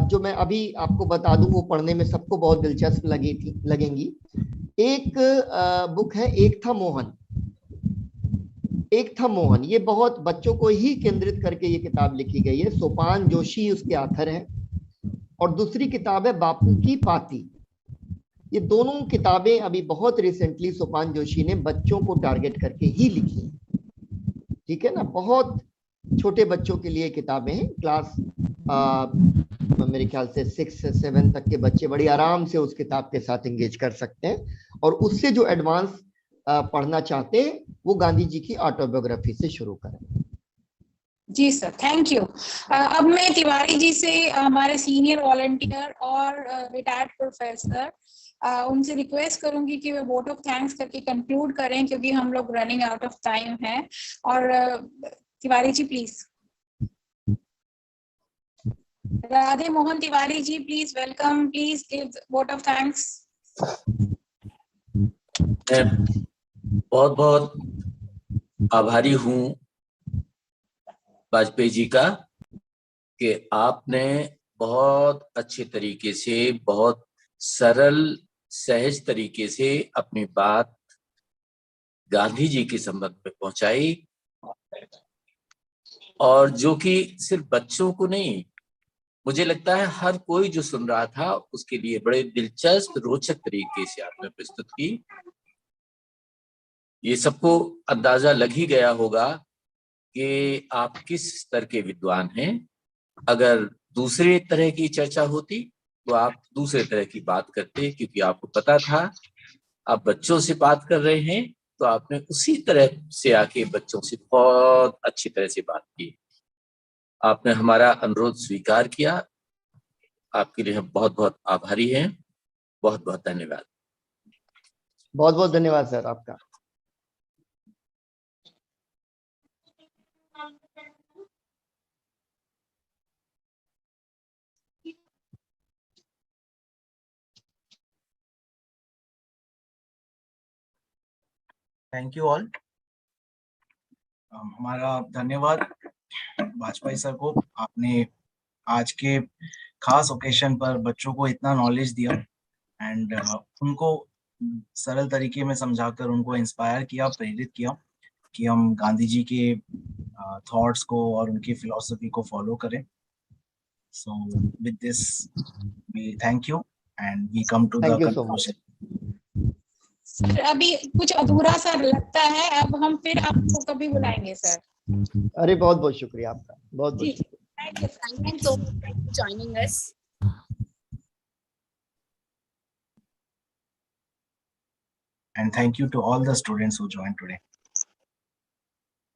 जो मैं अभी आपको बता दूं, वो पढ़ने में सबको बहुत दिलचस्प लगेंगी. एक बुक है एक था मोहन. एक था मोहन, ये बहुत बच्चों को ही केंद्रित करके ये किताब लिखी गई है. सोपान जोशी उसके ऑथर हैं. और दूसरी किताब है बापू की पाती. ये दोनों किताबें अभी बहुत रिसेंटली सोपान जोशी ने बच्चों को टारगेट करके ही लिखी है, ठीक है ना. बहुत छोटे बच्चों के लिए किताबें हैं. क्लास मेरे ख्याल से 6 से 7 तक के बच्चे बड़ी आराम से उस किताब के साथ एंगेज कर सकते हैं. और उससे जो एडवांस पढ़ना चाहते हैं वो गांधी जी की ऑटोबायोग्राफी से शुरू करें. जी सर, थैंक यू. अब मैं तिवारी जी से, हमारे सीनियर वॉलंटियर और रिटायर्ड प्रोफेसर, उनसे रिक्वेस्ट करूंगी कि वे वोट ऑफ थैंक्स करके कंक्लूड करें, क्योंकि हम लोग रनिंग आउट ऑफ टाइम है. और Tiwari ji please. Radhe Mohan Tiwari ji please welcome, please give vote of thanks. बहुत बहुत आभारी हूँ वाजपेयी जी का कि आपने बहुत अच्छे तरीके से, बहुत सरल सहज तरीके से अपनी बात गांधी जी के संबंध में पहुंचाई, और जो कि सिर्फ बच्चों को नहीं, मुझे लगता है हर कोई जो सुन रहा था उसके लिए बड़े दिलचस्प रोचक तरीके से आपने प्रस्तुत की। ये सबको अंदाजा लग ही गया होगा कि आप किस स्तर के विद्वान हैं। अगर दूसरे तरह की चर्चा होती तो आप दूसरे तरह की बात करते, क्योंकि आपको पता था आप बच्चों से बात कर रहे हैं, तो आपने उसी तरह से आके बच्चों से बहुत अच्छी तरह से बात की। आपने हमारा अनुरोध स्वीकार किया, आपके लिए हम बहुत बहुत आभारी हैं। बहुत बहुत धन्यवाद। बहुत बहुत धन्यवाद सर आपका। Thank you all. हमारा धन्यवाद वाजपेयी सर को, आपने आज के खास ओकेशन पर बच्चों को इतना नॉलेज दिया एंड उनको सरल तरीके में समझाकर उनको इंस्पायर किया, प्रेरित किया कि हम गांधी जी के थॉट्स को और उनकी फिलॉसफी को फॉलो करें। So with this we thank you and we come to the thank you so much. Conclusion. Sir अभी कुछ अधूरा सा लगता है, अब हम फिर आपको कभी बुलाएंगे सर। अरे बहुत बहुत शुक्रिया आपका, बहुत बहुत जी, शुक्रिया। Thank you sir. Thank you so much for joining us. And thank you to all the students who joined today.